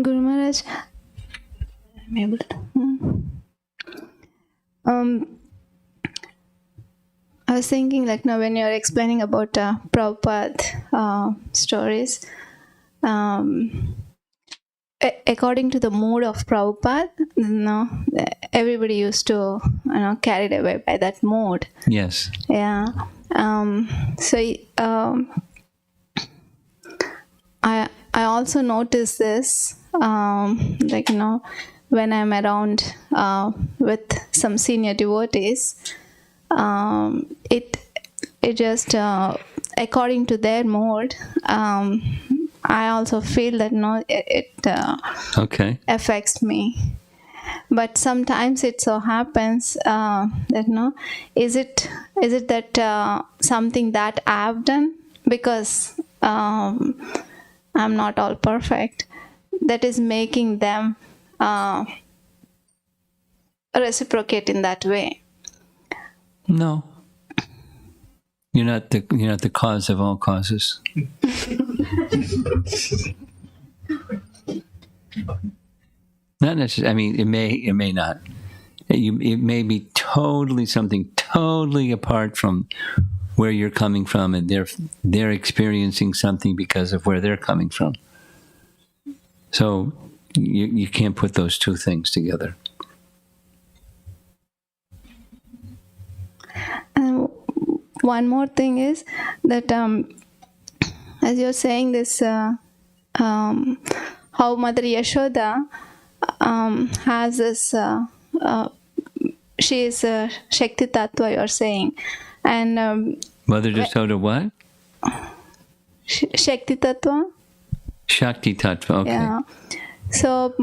Guru Maharaj, I'm able to. I was thinking, like, now when you're explaining about Prabhupada stories, according to the mood of Prabhupada, everybody used to, carried away by that mood. Yes. Yeah. I also notice this, when I'm around with some senior devotees, it just according to their mood. I also feel that it Okay. affects me. But sometimes it so happens that is it that something that I've done, because I'm not all perfect, that is making them reciprocate in that way? No. You're not the cause of all causes. Not necessarily. I mean, it may not. It may be something totally apart from where you're coming from, and they're experiencing something because of where they're coming from. So you can't put those two things together. One more thing is that as you're saying this, how Mother Yashoda has this, she is a Shakti Tattva, you're saying. And Mother Yashoda what? Shakti Tattva? Shakti Tattva, okay. Yeah. So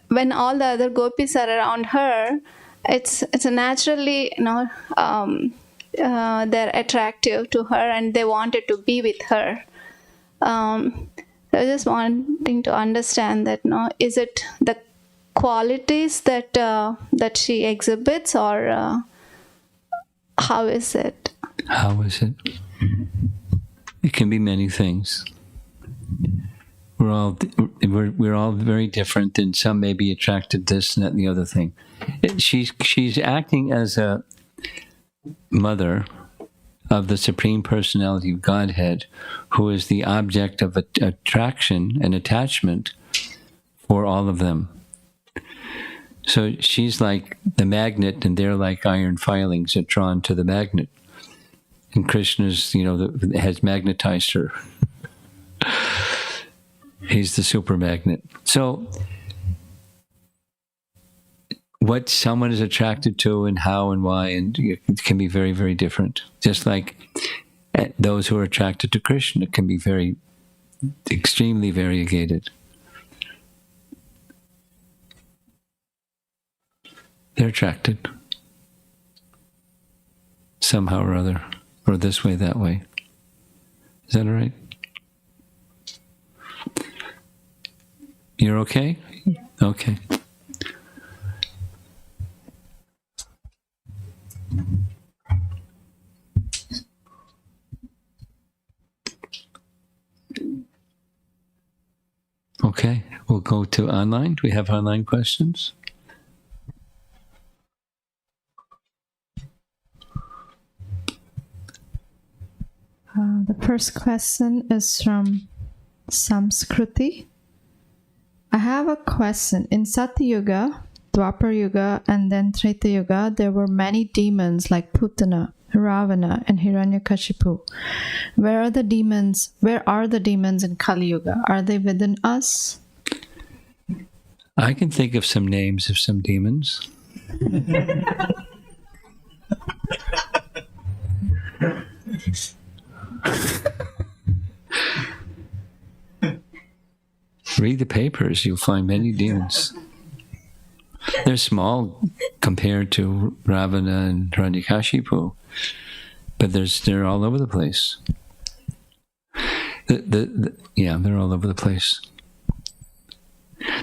when all the other gopis are around her, it's a naturally, they're attractive to her and they wanted to be with her. So I just wanting to understand that, is it the qualities that she exhibits, or how is it? How is it? It can be many things. We're all very different, and some may be attracted to this and that and the other thing. She's acting as a mother of the Supreme Personality of Godhead, who is the object of attraction and attachment for all of them. So she's like the magnet, and they're like iron filings that drawn to the magnet. And Krishna's, has magnetized her. He's the super magnet. So what someone is attracted to and how and why, and it can be very, very different. Just like those who are attracted to Krishna can be very, extremely variegated. They're attracted somehow or other, or this way, that way. Is that all right? You're okay? Yeah. Okay. Okay, we'll go to online. Do we have online questions? The first question is from Samskruti. I have a question. In Satya Yuga, Dwapar Yuga, and then Treta Yuga, there were many demons like Putana, Ravana, and Hiranyakashipu. Where are the demons in Kali Yuga? Are they within us? I can think of some names of some demons. Read the papers, you'll find many demons. They're small compared to Ravana and Hiranyakashipu, but they're all over the place. They're all over the place.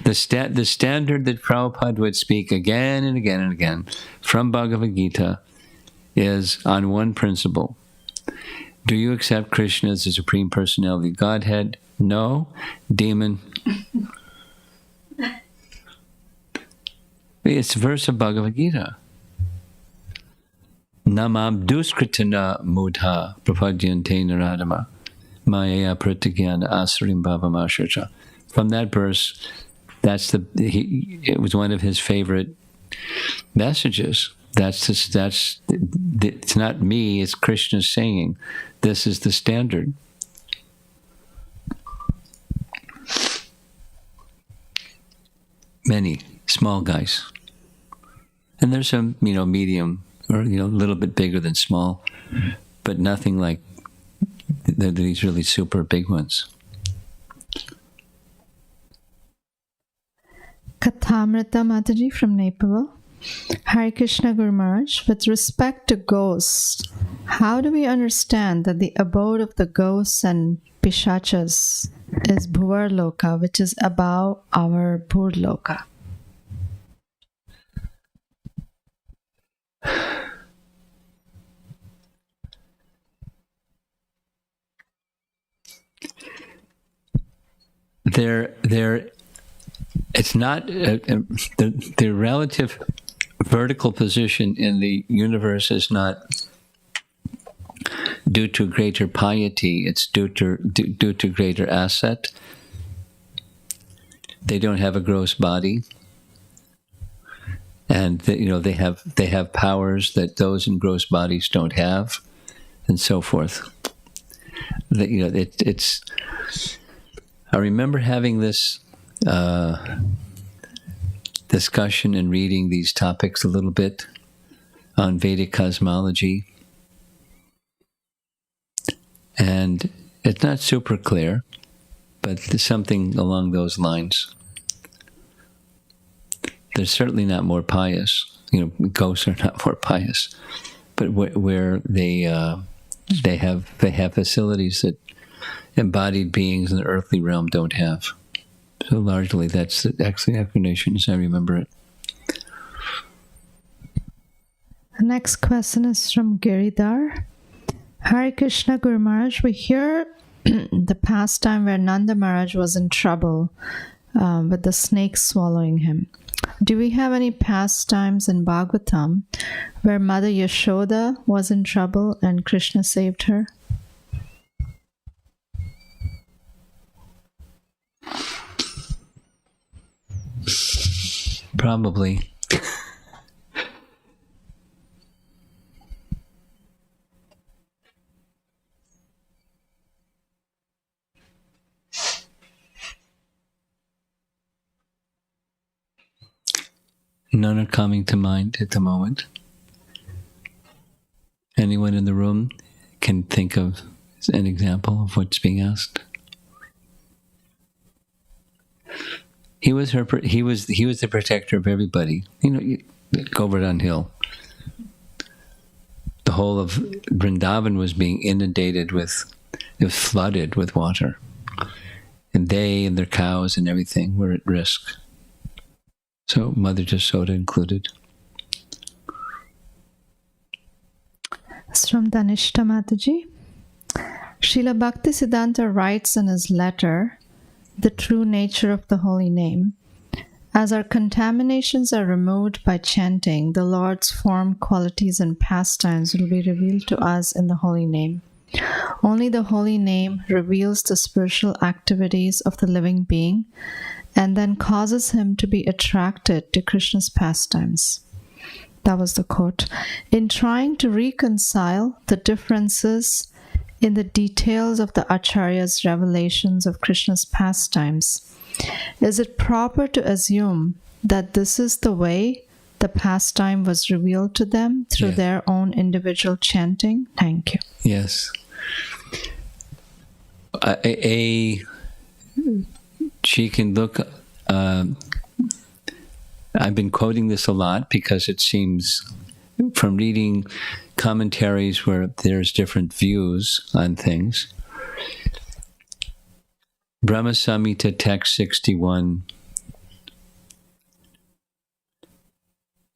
The standard that Prabhupada would speak again and again and again from Bhagavad Gita is on one principle. Do you accept Krishna as the Supreme Personality of Godhead? No. Demon. It's a verse of Bhagavad Gita. Namam duskritana mudha prapadyante naradama maya pratigyana asrim bhavamashacha. From that verse, it was one of his favorite messages. It's not me, it's Krishna saying, this is the standard. Many small guys. And there's some, medium, or, a little bit bigger than small, but nothing like these really super big ones. Kathamrita Mataji from Nepal. Hare Krishna Guru Maharaj, with respect to ghosts, how do we understand that the abode of the ghosts and pishachas is Bhuvar Loka, which is above our Bhur Loka? It's not the relative vertical position in the universe is not due to greater piety. It's due to greater asset. They don't have a gross body, and they have powers that those in gross bodies don't have, and so forth. It's. I remember having this discussion and reading these topics a little bit on Vedic cosmology. And it's not super clear, but there's something along those lines. They're certainly not more pious. Ghosts are not more pious, but where they have facilities that embodied beings in the earthly realm don't have. So largely that's actually the explanation as I remember it. The next question is from Giridhar. Hare Krishna Guru Maharaj, we hear the pastime where Nanda Maharaj was in trouble with the snake swallowing him. Do we have any pastimes in Bhagavatam where Mother Yashoda was in trouble and Krishna saved her? Probably. None are coming to mind at the moment. Anyone in the room can think of an example of what's being asked? He was the protector of everybody. Govardhan Hill. The whole of Vrindavan was being inundated it was flooded with water. And they and their cows and everything were at risk. So Mother Yashoda included. It's from Danishta Mataji. Srila Bhaktisiddhanta writes in his letter, The True Nature of the Holy Name, as our contaminations are removed by chanting, the Lord's form, qualities, and pastimes will be revealed to us in the Holy Name. Only the Holy Name reveals the spiritual activities of the living being and then causes him to be attracted to Krishna's pastimes. That was the quote. In trying to reconcile the differences in the details of the Acharya's revelations of Krishna's pastimes, is it proper to assume that this is the way the pastime was revealed to them through their own individual chanting? Thank you. Yes. She can look... I've been quoting this a lot because it seems, from reading commentaries where there's different views on things. Brahma Samhita text 61.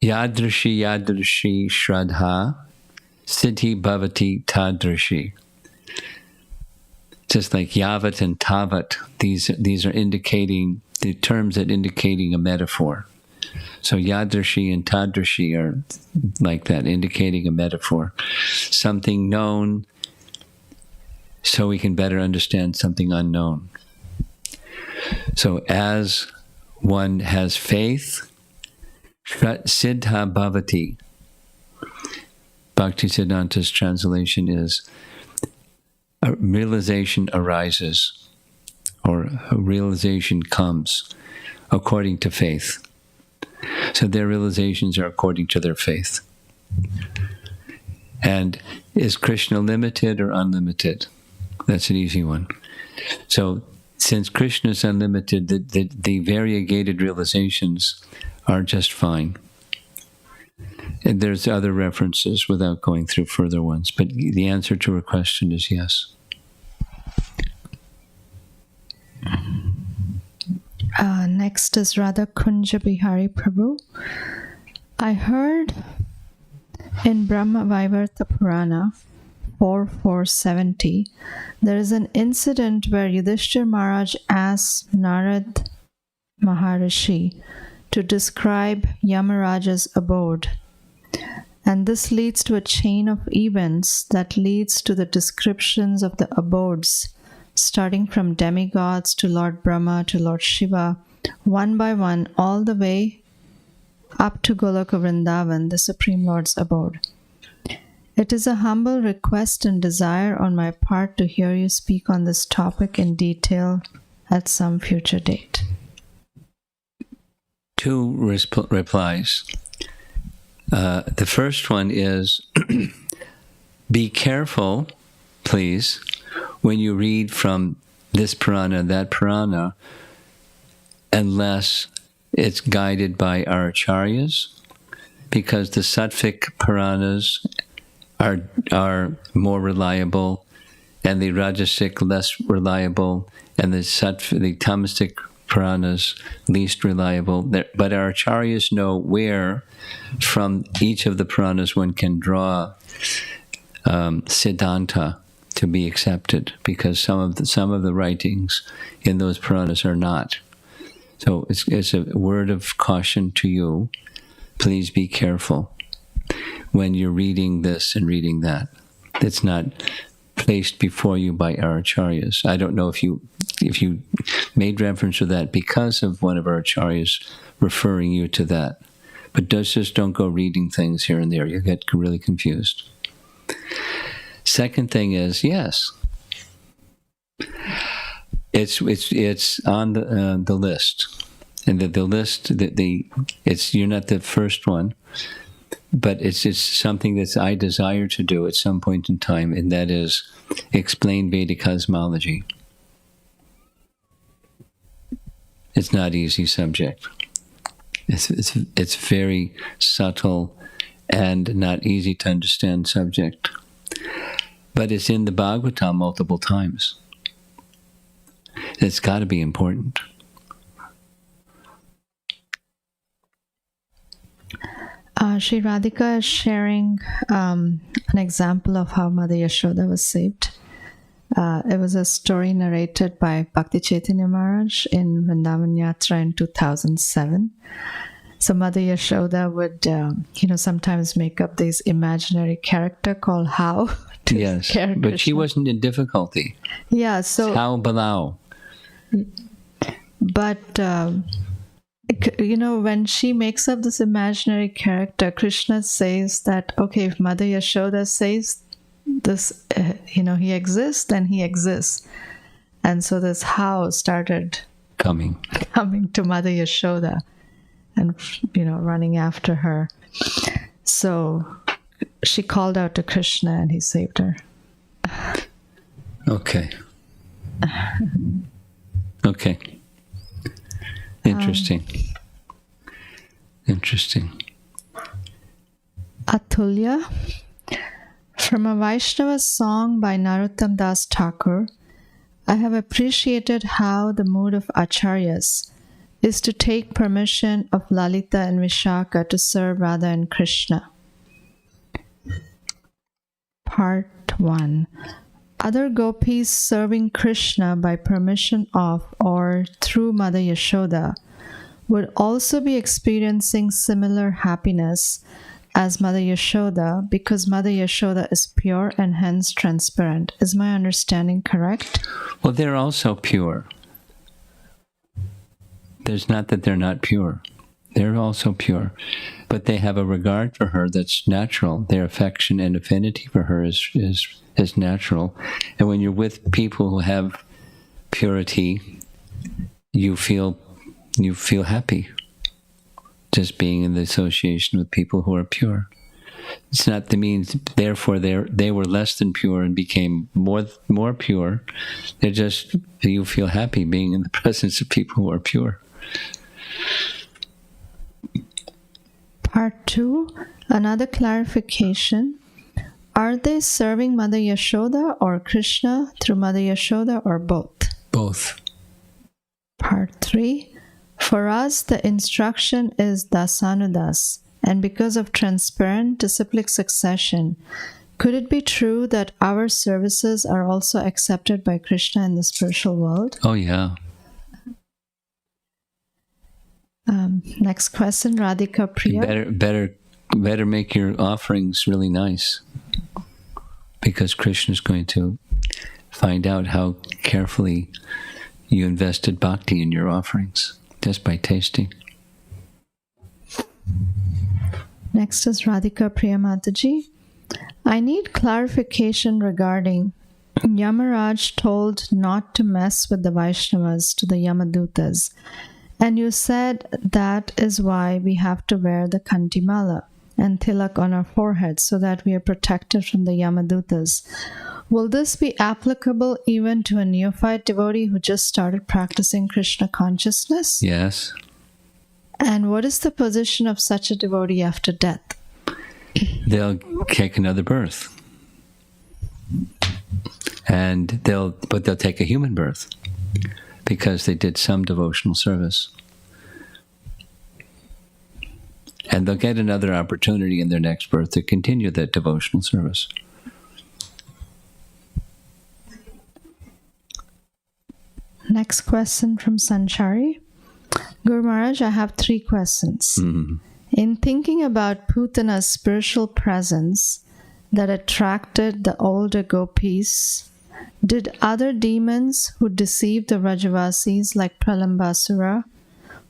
Yadrashi yadrashi shraddha siddhi bhavati tadrashi. Just like yavat and tavat, these are indicating the terms that indicating a metaphor. So yadrashi and tadrashi are like that, indicating a metaphor. Something known so we can better understand something unknown. So as one has faith, siddha bhavati. Bhaktisiddhanta's translation is a realization arises, or a realization comes according to faith. So their realizations are according to their faith. And is Krishna limited or unlimited? That's an easy one. So since Krishna is unlimited, the variegated realizations are just fine. And there's other references without going through further ones, but the answer to her question is yes. Next is Radha Kunja Bihari Prabhu. I heard in Brahma Vaivarta Purana 4.470, there is an incident where Yudhishthira Maharaj asked Narad Maharishi to describe Yamaraja's abode. And this leads to a chain of events that leads to the descriptions of the abodes, starting from demigods to Lord Brahma to Lord Shiva, one by one, all the way up to Goloka Vrindavan, the Supreme Lord's abode. It is a humble request and desire on my part to hear you speak on this topic in detail at some future date. Two replies. The first one is, be careful, please, when you read from this Purana, that Purana, unless it's guided by our acharyas, because the Sattvic Puranas are more reliable, and the Rajasic less reliable, and the Tamasic Puranas least reliable. But our acharyas know where from each of the Puranas one can draw Siddhanta to be accepted, because some of the writings in those Puranas are not. So it's a word of caution to you. Please be careful when you're reading this and reading that. It's not placed before you by our acharyas. I don't know if you made reference to that because of one of our acharyas referring you to that. But just don't go reading things here and there. You'll get really confused. Second thing is, yes, it's on the list, and the list you're not the first one, but it's something that I desire to do at some point in time, and that is explain Vedic cosmology. It's not easy subject. It's very subtle and not easy to understand subject. But it's in the Bhagavatam multiple times. It's got to be important. Sri Radhika is sharing an example of how Mother Yashoda was saved. It was a story narrated by Bhakti Chaitanya Maharaj in Vrindavan Yatra in 2007. So Mother Yashoda would, sometimes make up this imaginary character called How. Yes, but she wasn't in difficulty. Yeah, so... How Balau. But, when she makes up this imaginary character, Krishna says that, okay, if Mother Yashoda says this, he exists, then he exists. And so this How started coming to Mother Yashoda and, running after her. So she called out to Krishna and he saved her. Okay. Okay. Interesting. Atulya. From a Vaishnava song by Narottam Das Thakur, I have appreciated how the mood of acharyas is to take permission of Lalita and Vishaka to serve Radha and Krishna. Part 1. Other gopis serving Krishna by permission of or through Mother Yashoda would also be experiencing similar happiness as Mother Yashoda because Mother Yashoda is pure and hence transparent. Is my understanding correct? Well, they're also pure. There's not that they're not pure. They're also pure. But they have a regard for her that's natural. Their affection and affinity for her is natural. And when you're with people who have purity, you feel happy just being in the association with people who are pure. It's not that means therefore they were less than pure and became more pure. They're just, you feel happy being in the presence of people who are pure. Part 2, another clarification. Are they serving Mother Yashoda or Krishna through Mother Yashoda or both? Both. Part 3, for us the instruction is dasanudas, and because of transparent disciplic succession, could it be true that our services are also accepted by Krishna in the spiritual world? Oh yeah. Next question, Radhika Priya. Better make your offerings really nice, because Krishna is going to find out how carefully you invested bhakti in your offerings just by tasting. Next is Radhika Priya Mataji. I need clarification regarding Yamaraj told not to mess with the Vaishnavas to the Yamadutas. And you said that is why we have to wear the Kantimala and tilak on our forehead so that we are protected from the Yamadutas. Will this be applicable even to a neophyte devotee who just started practicing Krishna consciousness? Yes. And what is the position of such a devotee after death? They'll take another birth. And they'll take a human birth because they did some devotional service. And they'll get another opportunity in their next birth to continue that devotional service. Next question from Sanchari. Guru Maharaj, I have 3 questions. Mm-hmm. In thinking about Putana's spiritual presence that attracted the older Gopis, did other demons who deceived the Vrajavasis like Pralambasura,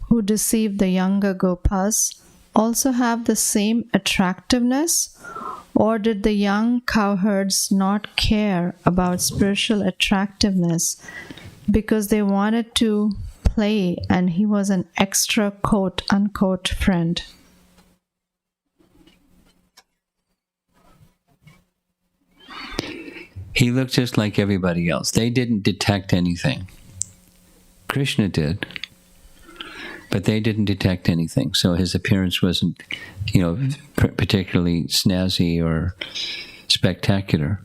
who deceived the younger Gopas, also have the same attractiveness? Or did the young cowherds not care about spiritual attractiveness because they wanted to play and he was an extra quote-unquote friend? He looked just like everybody else. They didn't detect anything. Krishna did, but they didn't detect anything. So his appearance wasn't, particularly snazzy or spectacular.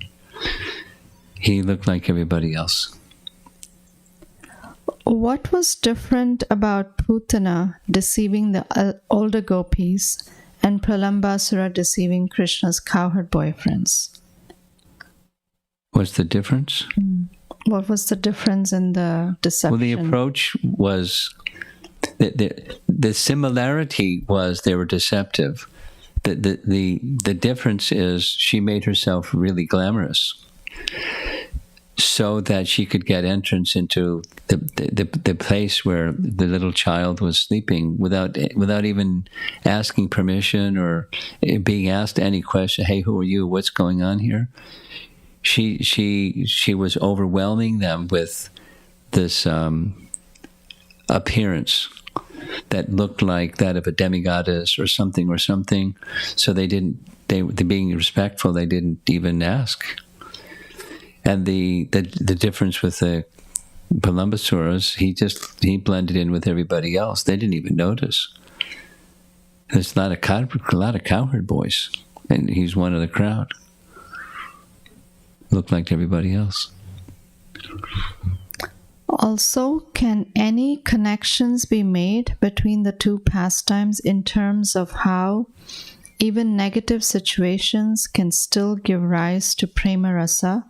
He looked like everybody else. What was different about Putana deceiving the older Gopis and Pralambasura deceiving Krishna's cowherd boyfriends? What's the difference? What was the difference in the deception? Well, the approach was, the similarity was they were deceptive. The difference is she made herself really glamorous so that she could get entrance into the place where the little child was sleeping without even asking permission or being asked any question. Hey, who are you? What's going on here? She was overwhelming them with this appearance that looked like that of a demigoddess or something. So they being respectful, they didn't even ask. And the difference with the Palambasuras, he blended in with everybody else. They didn't even notice. There's a lot of cowherd boys, and he's one of the crowd. Looked like everybody else. Also, can any connections be made between the two pastimes in terms of how even negative situations can still give rise to prema rasa,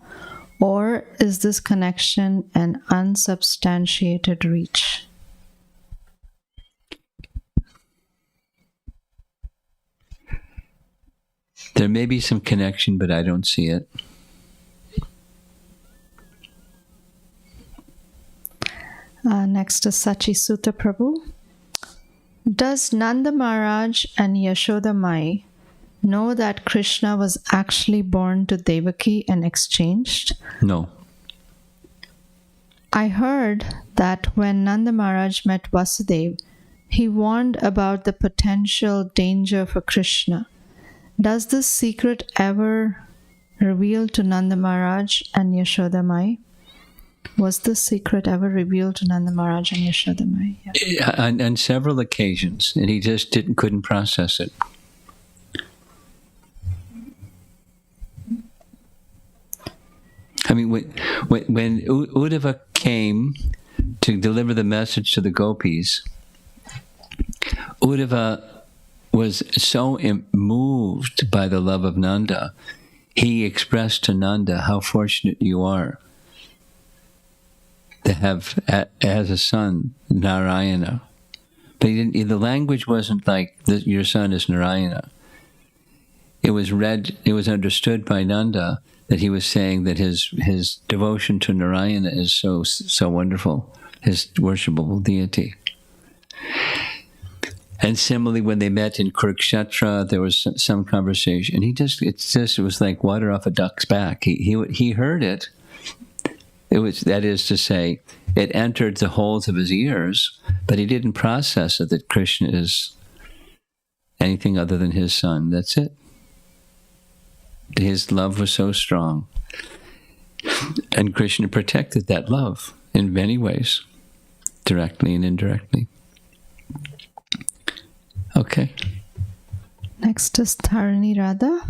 or is this connection an unsubstantiated reach? There may be some connection, but I don't see it. Next is Sachi Sutta Prabhu. Does Nanda Maharaj and Yashoda Mai know that Krishna was actually born to Devaki and exchanged? No. I heard that when Nanda Maharaj met Vasudev, he warned about the potential danger for Krishna. Does this secret ever reveal to Nanda Maharaj and Yashoda Mai? Was this secret ever revealed to Nanda Maharaj and Yashoda Mai? Yeah. On several occasions, and he just couldn't process it. I mean, when Uddhava came to deliver the message to the Gopis, Uddhava was so moved by the love of Nanda, he expressed to Nanda how fortunate you are to have as a son Narayana. But the language wasn't like, your son is Narayana. It was understood by Nanda that he was saying that his devotion to Narayana is so wonderful, his worshipable deity. And similarly, when they met in Kurukshetra, there was some conversation. It was like water off a duck's back. He heard it. That is to say, it entered the holes of his ears, but he didn't process it that Krishna is anything other than his son. That's it. His love was so strong. And Krishna protected that love in many ways, directly and indirectly. Okay. Next is Tharani Radha.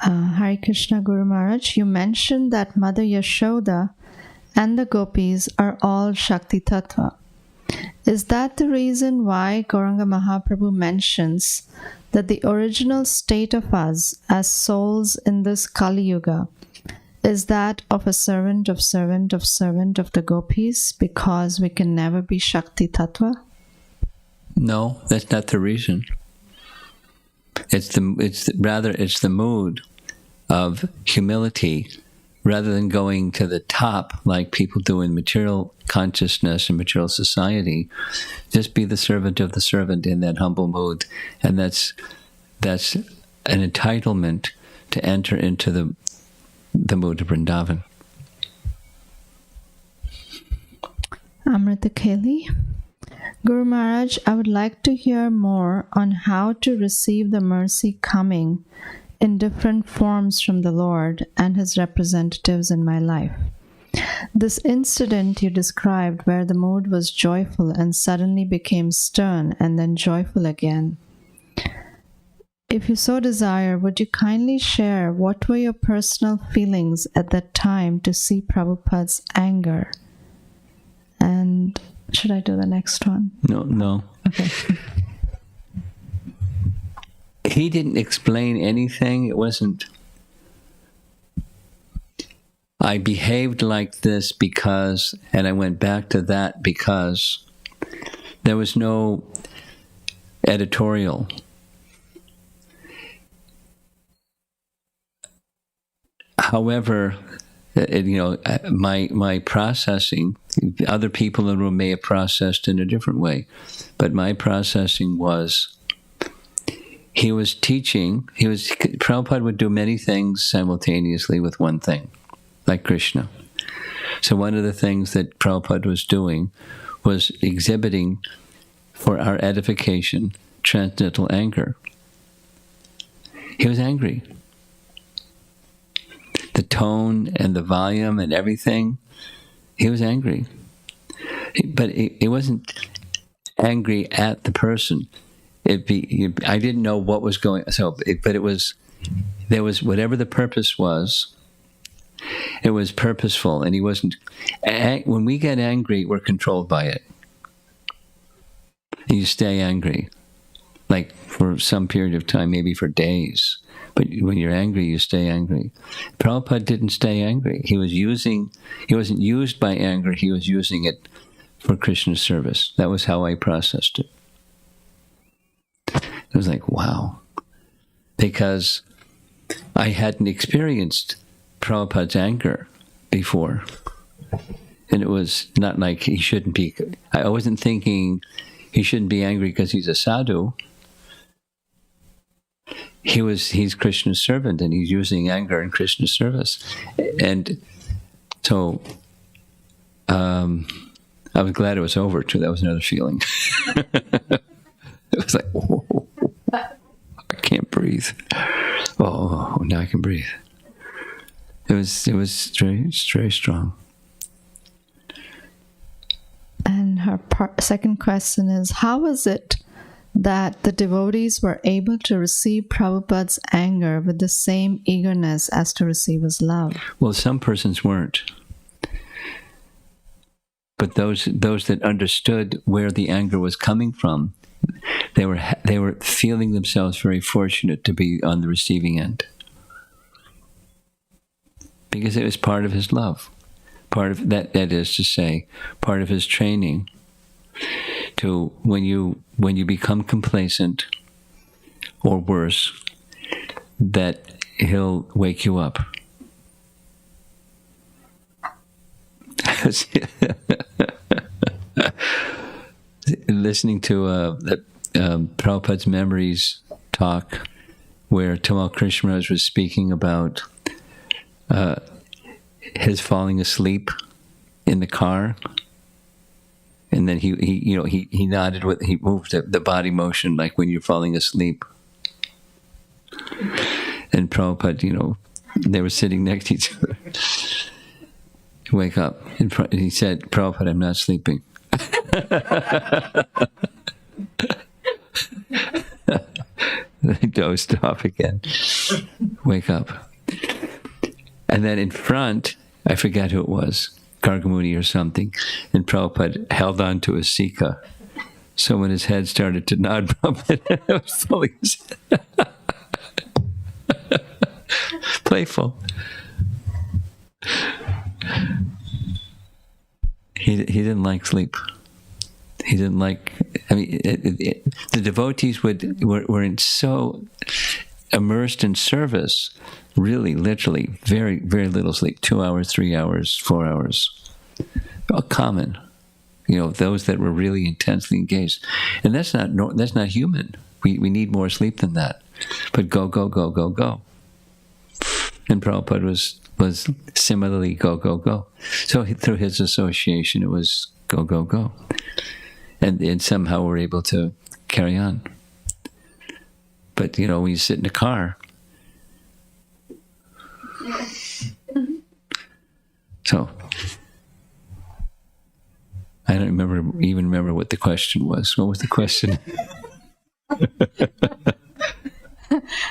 Hare Krishna Guru Maharaj, you mentioned that Mother Yashoda and the Gopis are all Shakti Tattva. Is that the reason why Gauranga Mahaprabhu mentions that the original state of us as souls in this Kali Yuga is that of a servant of the Gopis, because we can never be Shakti Tattva? No, that's not the reason. It's the mood of humility, rather than going to the top like people do in material consciousness and material society. Just be the servant of the servant in that humble mood, and that's an entitlement to enter into the mood of Vrindavan. Amrita Keli. Guru Maharaj, I would like to hear more on how to receive the mercy coming in different forms from the Lord and His representatives in my life. This incident you described where the mood was joyful and suddenly became stern and then joyful again. If you so desire, would you kindly share what were your personal feelings at that time to see Prabhupada's anger? And should I do the next one? No. Okay. He didn't explain anything. It wasn't, I behaved like this because, and I went back to that because. There was no editorial. However, my processing, other people in the room may have processed in a different way, but my processing was, he was teaching, Prabhupada would do many things simultaneously with one thing, like Krishna. So one of the things that Prabhupada was doing was exhibiting for our edification transcendental anger. He was angry. The tone and the volume and everything, he was angry. But it wasn't angry at the person. I didn't know what was going on. There was whatever the purpose was, it was purposeful, and he wasn't. When we get angry, we're controlled by it. And you stay angry, like for some period of time, maybe for days. But when you're angry, you stay angry. Prabhupada didn't stay angry. He wasn't used by anger, he was using it for Krishna's service. That was how I processed it. It was like, wow. because I hadn't experienced Prabhupada's anger before. And it was not like he shouldn't be. I wasn't thinking he shouldn't be angry because he's a sadhu. He's Krishna's servant, and he's using anger in Krishna's service. And so I was glad it was over too. That was another feeling. It was like, whoa, I can't breathe. Oh, now I can breathe. It was very, very strong. And her second question is, how is it that the devotees were able to receive Prabhupada's anger with the same eagerness as to receive his love? Well, some persons weren't. But those that understood where the anger was coming from, they were feeling themselves very fortunate to be on the receiving end. Because it was part of his love. Part of that is to say, part of his training to when you become complacent or worse, that he'll wake you up. Listening to Prabhupada's Memories talk, where Tamal Krishna was speaking about his falling asleep in the car, and then he nodded with, he moved the body motion like when you're falling asleep. And Prabhupada, they were sitting next to each other. Wake up. And he said, Prabhupada, I'm not sleeping. They dozed off again. Wake up. And then in front, I forget who it was, Gargamuni or something, and Prabhupada held on to his Sika. So when his head started to nod, Prabhupada was pulling his head. Playful. He didn't like sleep. He didn't like. I mean, the devotees were so immersed in service. Really, literally, very, very little sleep. 2 hours, 3 hours, 4 hours. All common. Those that were really intensely engaged, and that's not human. We need more sleep than that. But go, go, go, go, go. And Prabhupada was similarly go, go, go. So through his association, it was go, go, go. And somehow we're able to carry on. But, when you sit in a car. So, I don't even remember what the question was. What was the question?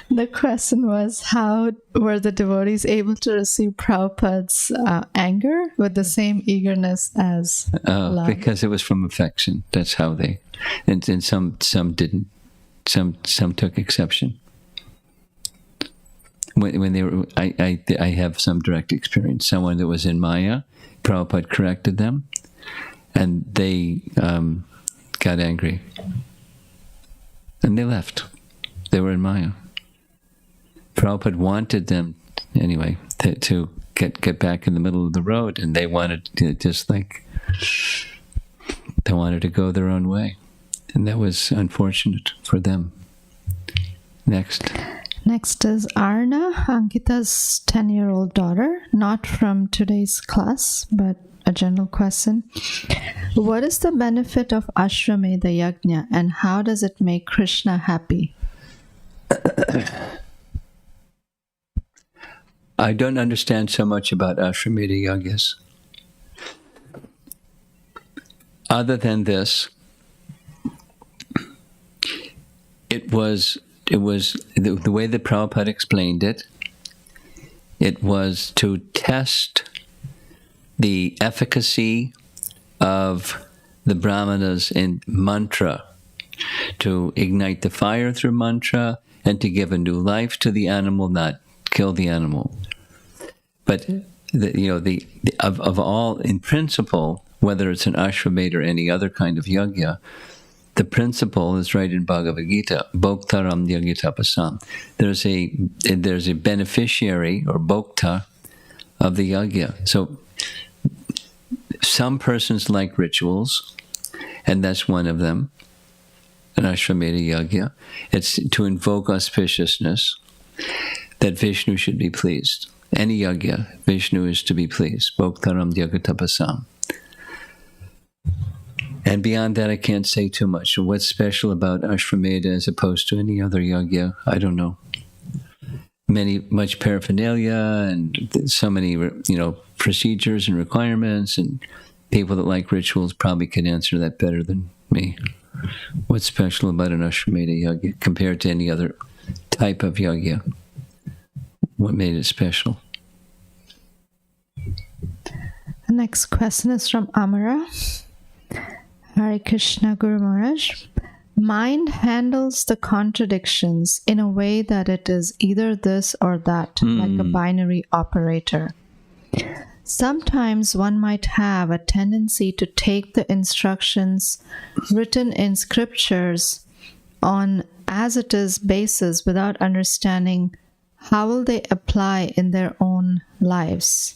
The question was, how were the devotees able to receive Prabhupada's anger with the same eagerness as love? Because it was from affection. That's how they, and some didn't. Some took exception. When they were, I have some direct experience. Someone that was in Maya, Prabhupada corrected them, and they got angry, and they left. They were in Maya. Prabhupada wanted them, anyway, to get back in the middle of the road, and they wanted to they wanted to go their own way. And that was unfortunate for them. Next. Next is Arna, Ankita's 10-year-old daughter, not from today's class, but a general question. What is the benefit of Ashwamedha Yajna, and how does it make Krishna happy? I don't understand so much about Ashwamedha Yajnas. Other than this, it was the way that Prabhupada explained it. It was to test the efficacy of the brahmanas in mantra, to ignite the fire through mantra, and to give a new life to the animal, not kill the animal. But of all, in principle, whether it's an Ashwamedha or any other kind of yajna, the principle is right in Bhagavad Gita, Bhoktaram Yagitapasam. There's a beneficiary or Bhokta of the yagya. So some persons like rituals, and that's one of them, an Ashwamedha yagya. It's to invoke auspiciousness, that Vishnu should be pleased. Any yagya, Vishnu is to be pleased. Bhoktaram Yagitapasam. And beyond that, I can't say too much. So what's special about Ashwamedha as opposed to any other yagya? I don't know. Much paraphernalia and so many, procedures and requirements, and people that like rituals probably can answer that better than me. What's special about an Ashwamedha yagya compared to any other type of yagya? What made it special? The next question is from Amara. Hare Krishna Guru Maharaj. Mind handles the contradictions in a way that it is either this or that, like a binary operator. Sometimes one might have a tendency to take the instructions written in scriptures on as it is basis without understanding how will they apply in their own lives.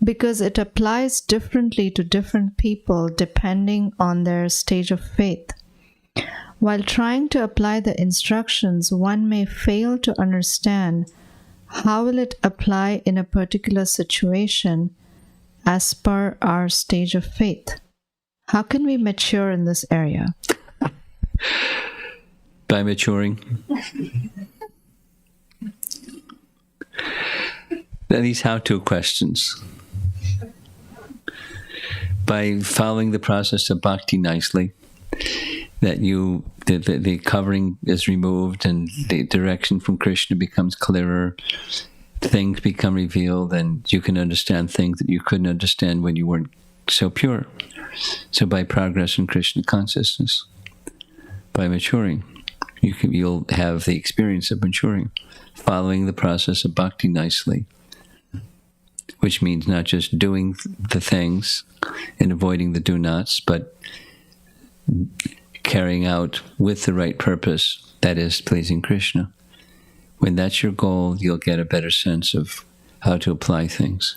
Because it applies differently to different people depending on their stage of faith. While trying to apply the instructions, one may fail to understand how will it apply in a particular situation as per our stage of faith. How can we mature in this area? By maturing. These how-to questions. By following the process of bhakti nicely, that the covering is removed and the direction from Krishna becomes clearer, things become revealed, and you can understand things that you couldn't understand when you weren't so pure. So by progress in Krishna consciousness, by maturing, you'll have the experience of maturing, following the process of bhakti nicely, which means not just doing the things and avoiding the do-nots, but carrying out with the right purpose, that is, pleasing Krishna. When that's your goal, you'll get a better sense of how to apply things.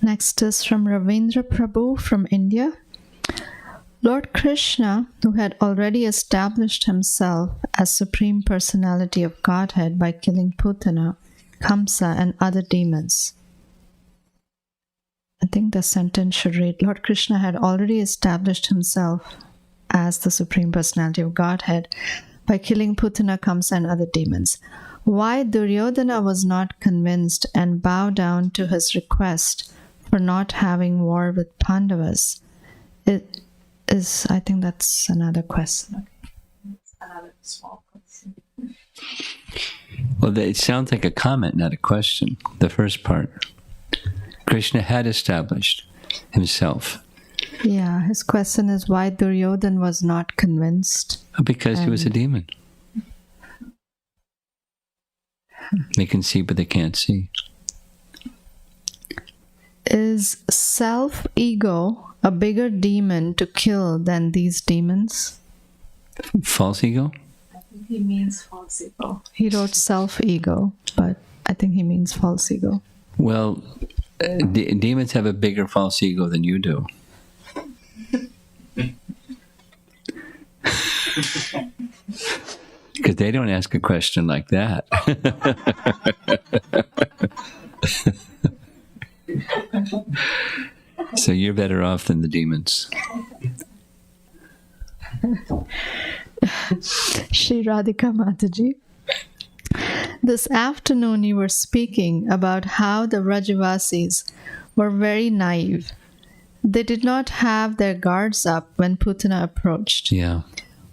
Next is from Ravindra Prabhu from India. Lord Krishna, who had already established himself as Supreme Personality of Godhead by killing Putana, Kamsa, and other demons. I think the sentence should read, Lord Krishna had already established himself as the Supreme Personality of Godhead by killing Putana, Kamsa, and other demons. Why Duryodhana was not convinced and bowed down to his request for not having war with Pandavas? It is, I think that's another question. Another small question. Well, it sounds like a comment, not a question, the first part. Krishna had established himself. Yeah, his question is why Duryodhana was not convinced. Because he was a demon. They can see, but they can't see. Is self-ego a bigger demon to kill than these demons? False ego? I think he means false ego. He wrote self-ego, but I think he means false ego. Well, demons have a bigger false ego than you do. Because they don't ask a question like that. So you're better off than the demons. Shri Radhika Mataji. This afternoon you were speaking about how the Vrajavasis were very naive. They did not have their guards up when Putana approached. Yeah.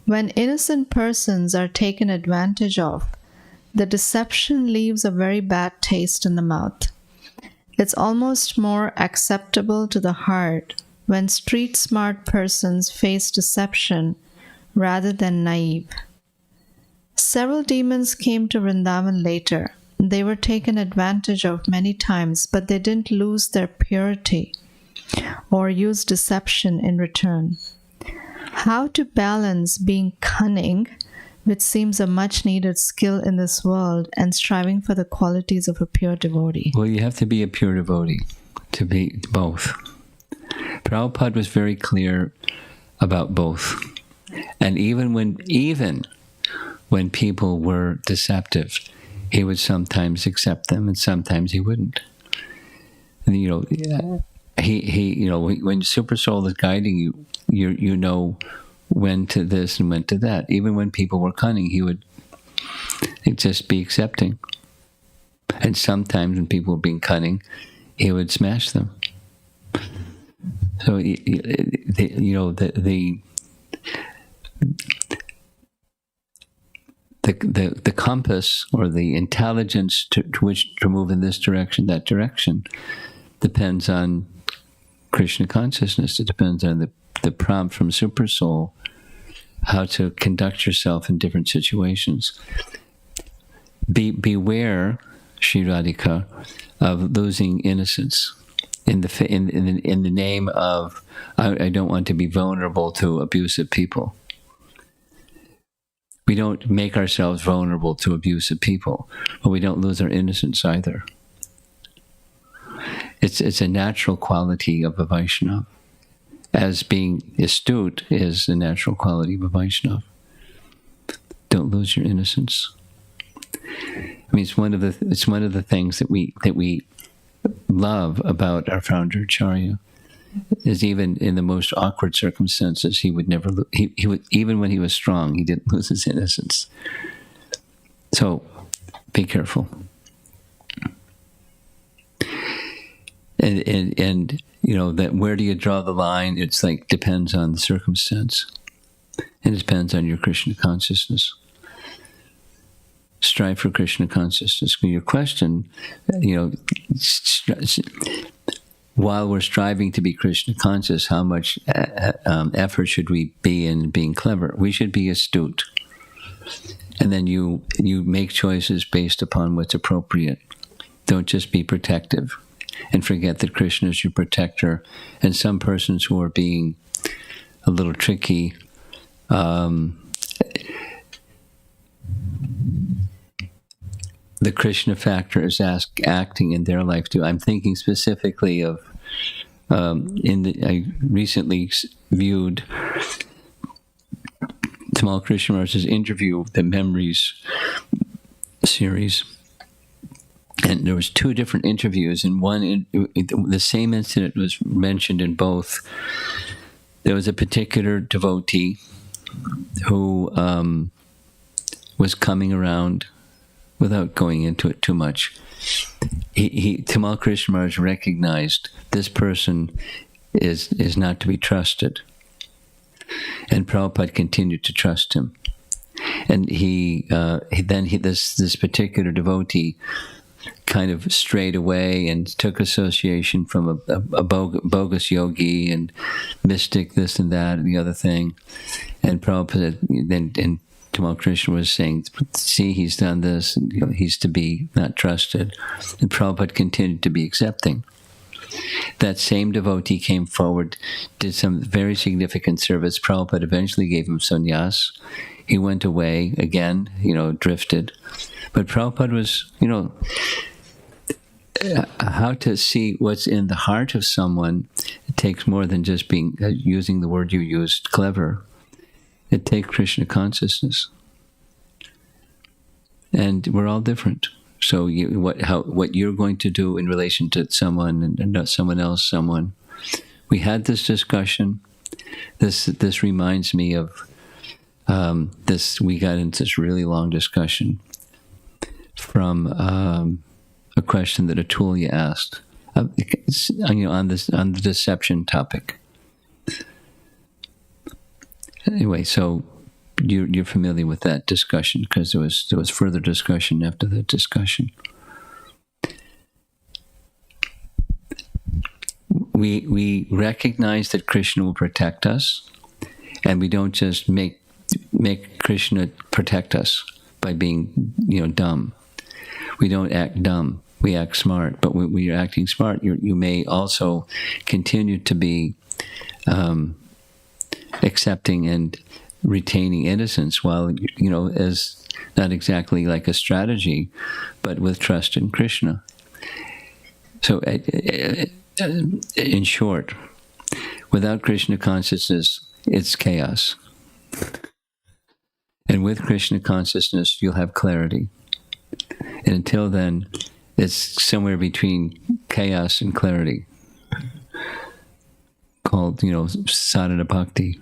When innocent persons are taken advantage of, the deception leaves a very bad taste in the mouth. It's almost more acceptable to the heart when street-smart persons face deception rather than naive. Several demons came to Vrindavan later. They were taken advantage of many times, but they didn't lose their purity. or use deception in return. How to balance being cunning, which seems a much needed skill in this world, and striving for the qualities of a pure devotee? Well, you have to be a pure devotee to be both. Prabhupada was very clear about both. And even when people were deceptive, he would sometimes accept them and sometimes he wouldn't. And, when Super Soul is guiding you, you know when to this and when to that. Even when people were cunning, he would just be accepting. And sometimes when people were being cunning, he would smash them. So, the compass or the intelligence to which to move in this direction, that direction, depends on Krishna consciousness. It depends on the prompt from Super Soul, how to conduct yourself in different situations. Beware, Shri Radhika, of losing innocence in the name of I don't want to be vulnerable to abusive people. We don't make ourselves vulnerable to abusive people, but we don't lose our innocence either. It's a natural quality of a Vaishnava, as being astute is a natural quality of a Vaishnava. Don't lose your innocence. I mean, it's one of the things that we love about our founder Acharya, is even in the most awkward circumstances, he would never. He would, even when he was strong, he didn't lose his innocence. So, be careful. And that where do you draw the line? It's like depends on the circumstance, and it depends on your Krishna consciousness. Strive for Krishna consciousness. Your question, while we're striving to be Krishna conscious, how much effort should we be in being clever? We should be astute. And then you make choices based upon what's appropriate. Don't just be protective and forget that Krishna is your protector. And some persons who are being a little tricky, the Krishna factor is acting in their life too. I'm thinking specifically of, I recently viewed Tamal Krishna Maharaj's interview of the Memories series. And there was two different interviews. In one, the same incident was mentioned in both. There was a particular devotee who was coming around, without going into it too much. Tamal Krishna Maharaj recognized this person is not to be trusted. And Prabhupada continued to trust him. And this particular devotee kind of strayed away and took association from a bogus yogi and mystic, this and that and the other thing. And Prabhupada and Tamal Krishna was saying, see, he's done this, and he's to be not trusted. And Prabhupada continued to be accepting. That same devotee came forward, did some very significant service. Prabhupada eventually gave him sannyas. He went away again, drifted. But Prabhupada was, how to see what's in the heart of someone, it takes more than just using the word you used, clever. It takes Krishna consciousness. And we're all different. So what you're going to do in relation to someone and not someone else, we had this discussion. This reminds me of this. We got into this really long discussion from a question that Atulya asked, on the deception topic. Anyway, so you're familiar with that discussion because there was further discussion after that discussion. We recognize that Krishna will protect us, and we don't just make Krishna protect us by being dumb. We don't act dumb we act smart. But when you're acting smart, you may also continue to be accepting and retaining innocence while, as not exactly like a strategy, but with trust in Krishna. So, in short, without Krishna consciousness, it's chaos. And with Krishna consciousness, you'll have clarity. And until then, it's somewhere between chaos and clarity, called, sadhana bhakti.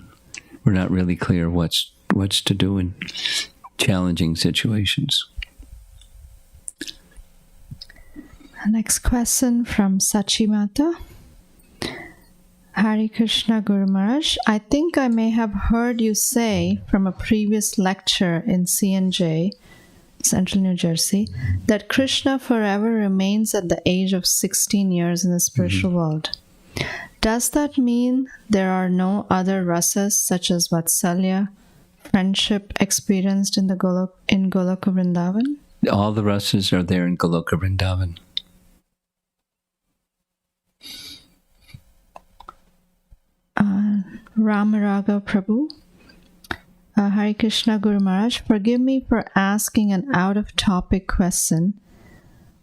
We're not really clear what's to do in challenging situations. Next question from Sachimata. Hare Krishna Guru Maharaj, I think I may have heard you say from a previous lecture in CNJ, Central New Jersey, that Krishna forever remains at the age of 16 years in the spiritual world. Does that mean there are no other rasas such as Vatsalya, friendship experienced in Goloka Vrindavan? All the rasas are there in Goloka Vrindavan. Ramaraga Prabhu. Hare Krishna Guru Maharaj, forgive me for asking an out-of-topic question.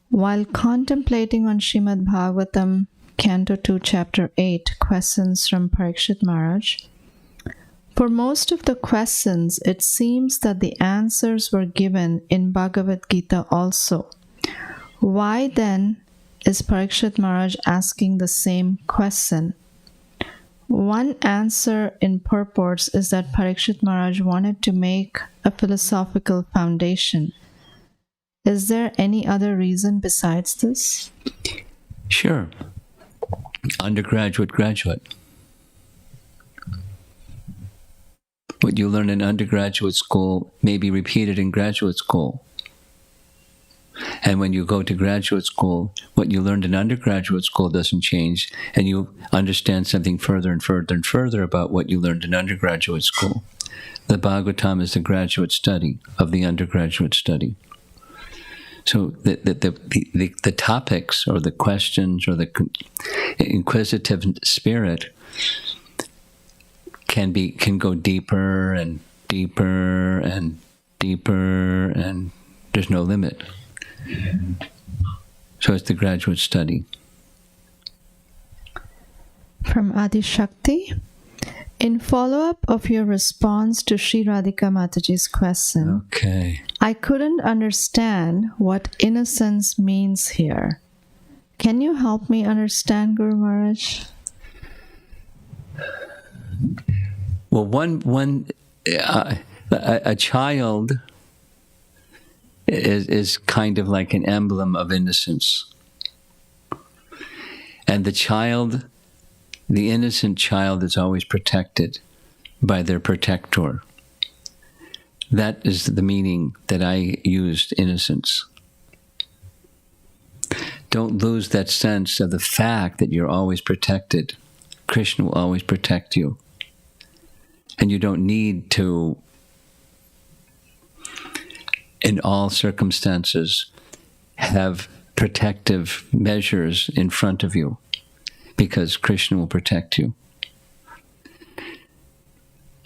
While contemplating on Srimad Bhagavatam, Canto 2, Chapter 8, questions from Parikshit Maharaj, for most of the questions, it seems that the answers were given in Bhagavad Gita also. Why then is Parikshit Maharaj asking the same question? One answer in purports is that Parikshit Maharaj wanted to make a philosophical foundation. Is there any other reason besides this? Sure. Undergraduate, graduate. What you learn in undergraduate school may be repeated in graduate school. And when you go to graduate school, what you learned in undergraduate school doesn't change, and you understand something further and further and further about what you learned in undergraduate school. The Bhagavatam is the graduate study of the undergraduate study. So the topics or the questions or the inquisitive spirit can go deeper and deeper and deeper, and there's no limit. So it's the graduate study. From Adi Shakti, in follow-up of your response to Sri Radhika Mataji's question, okay, I couldn't understand what innocence means here. Can you help me understand, Guru Maharaj? Well, a child is kind of like an emblem of innocence. And the innocent child is always protected by their protector. That is the meaning that I used, innocence. Don't lose that sense of the fact that you're always protected. Krishna will always protect you. And you don't need to, in all circumstances, have protective measures in front of you, because Krishna will protect you.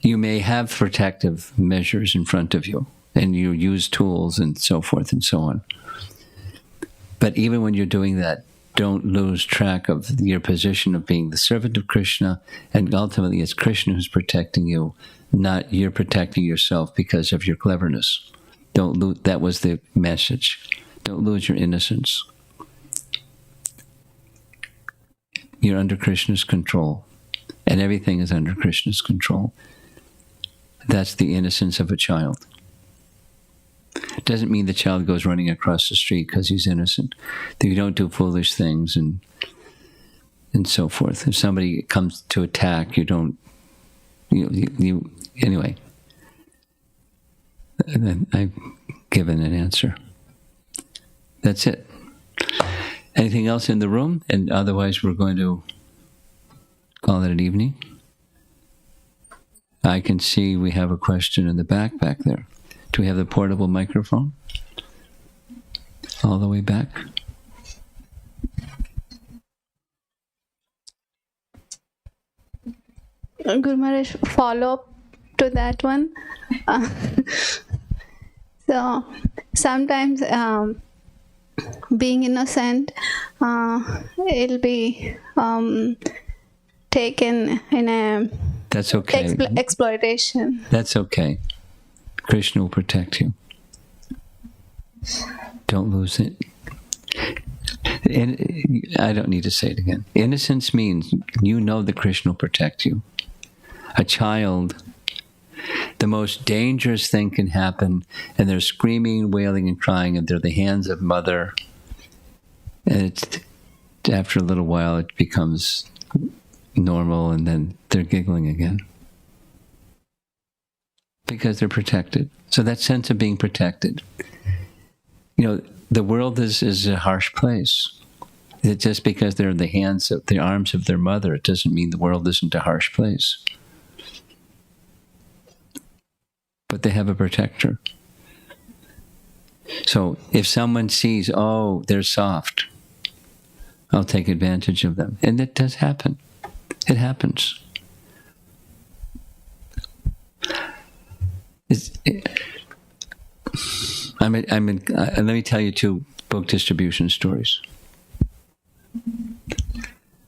You may have protective measures in front of you, and you use tools and so forth and so on. But even when you're doing that, don't lose track of your position of being the servant of Krishna, and ultimately it's Krishna who's protecting you, not you're protecting yourself because of your cleverness. Don't lose. That was the message. Don't lose your innocence. You're under Krishna's control, and everything is under Krishna's control. That's the innocence of a child. It doesn't mean the child goes running across the street because he's innocent. That you don't do foolish things and so forth. If somebody comes to attack, you don't. Anyway. I've given an answer. That's it. Anything else in the room? And otherwise we're going to call it an evening. I can see we have a question in the back there. Do we have the portable microphone? All the way back? Guru Maharaj, follow up to that one. So sometimes being innocent, it'll be taken in a That's okay. Exploitation. That's okay. Krishna will protect you. Don't lose it. I don't need to say it again. Innocence means you know that Krishna will protect you. A child, the most dangerous thing can happen, and they're screaming, wailing, and crying, and they're the hands of mother. And after a little while, it becomes normal, and then they're giggling again. Because they're protected. So that sense of being protected. You know, the world is a harsh place. Just because they're in the arms of their mother, it doesn't mean the world isn't a harsh place. But they have a protector. So if someone sees, oh, they're soft, I'll take advantage of them. And it does happen. It happens. Let me tell you 2 book distribution stories.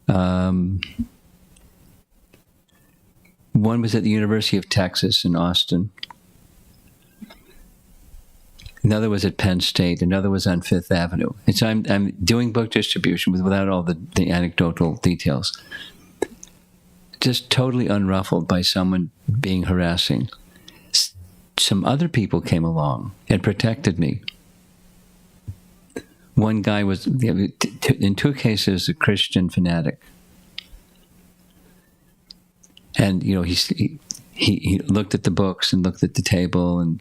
One was at the University of Texas in Austin. Another was at Penn State. Another was on Fifth Avenue. And so I'm doing book distribution without all the anecdotal details. Just totally unruffled by someone being harassing. Some other people came along and protected me. One guy was, in 2 cases, a Christian fanatic. And, you know, he looked at the books and looked at the table and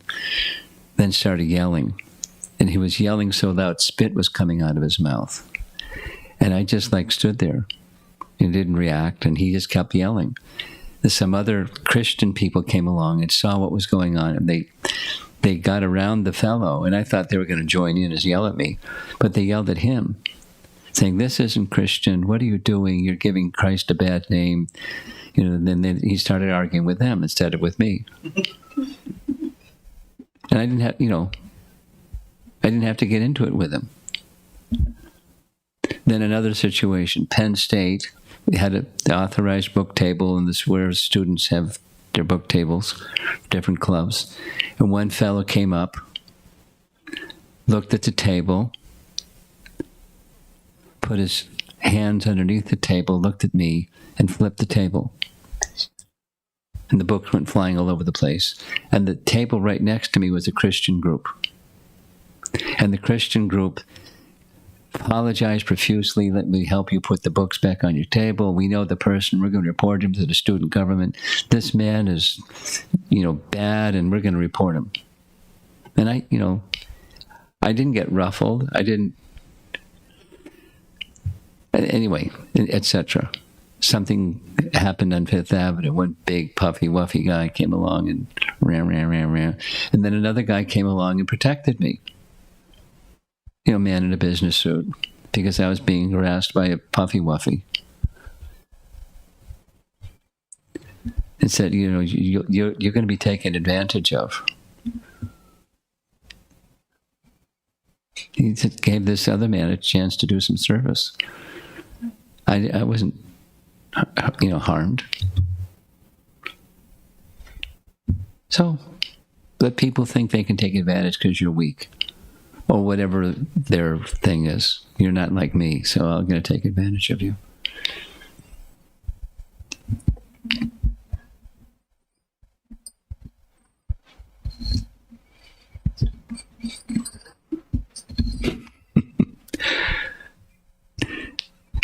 then started yelling. And he was yelling so loud, spit was coming out of his mouth. And I just stood there and didn't react, and he just kept yelling. Some other Christian people came along and saw what was going on, and they got around the fellow, and I thought they were going to join in and yell at me, but they yelled at him, saying, "This isn't Christian. What are you doing? You're giving Christ a bad name." You know, and then he started arguing with them instead of with me. And I didn't have to get into it with him. Then another situation, Penn State. We had the authorized book table, and this is where students have their book tables, different clubs. And one fellow came up, looked at the table, put his hands underneath the table, looked at me, and flipped the table. And the books went flying all over the place. And the table right next to me was a Christian group. And the Christian group apologized profusely. "Let me help you put the books back on your table. We know the person. We're going to report him to the student government. This man is, bad, and we're going to report him." And I didn't get ruffled. I didn't. Anyway, etc. Something happened on Fifth Avenue. One big puffy wuffy guy came along and ran. And then another guy came along and protected me. Man in a business suit, because I was being harassed by a puffy wuffy. And said, you're going to be taken advantage of. He gave this other man a chance to do some service. I wasn't, harmed. So let people think they can take advantage because you're weak. Or whatever their thing is. You're not like me, so I'm going to take advantage of you.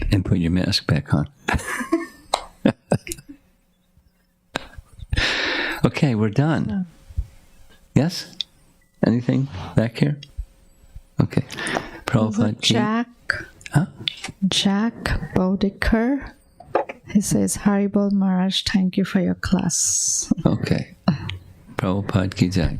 And put your mask back on. Okay, we're done. Yes? Anything back here? Okay. Prabhupada. Jack Bodikar. He says, Haribol Maharaj, thank you for your class. Okay. Prabhupada ki jai.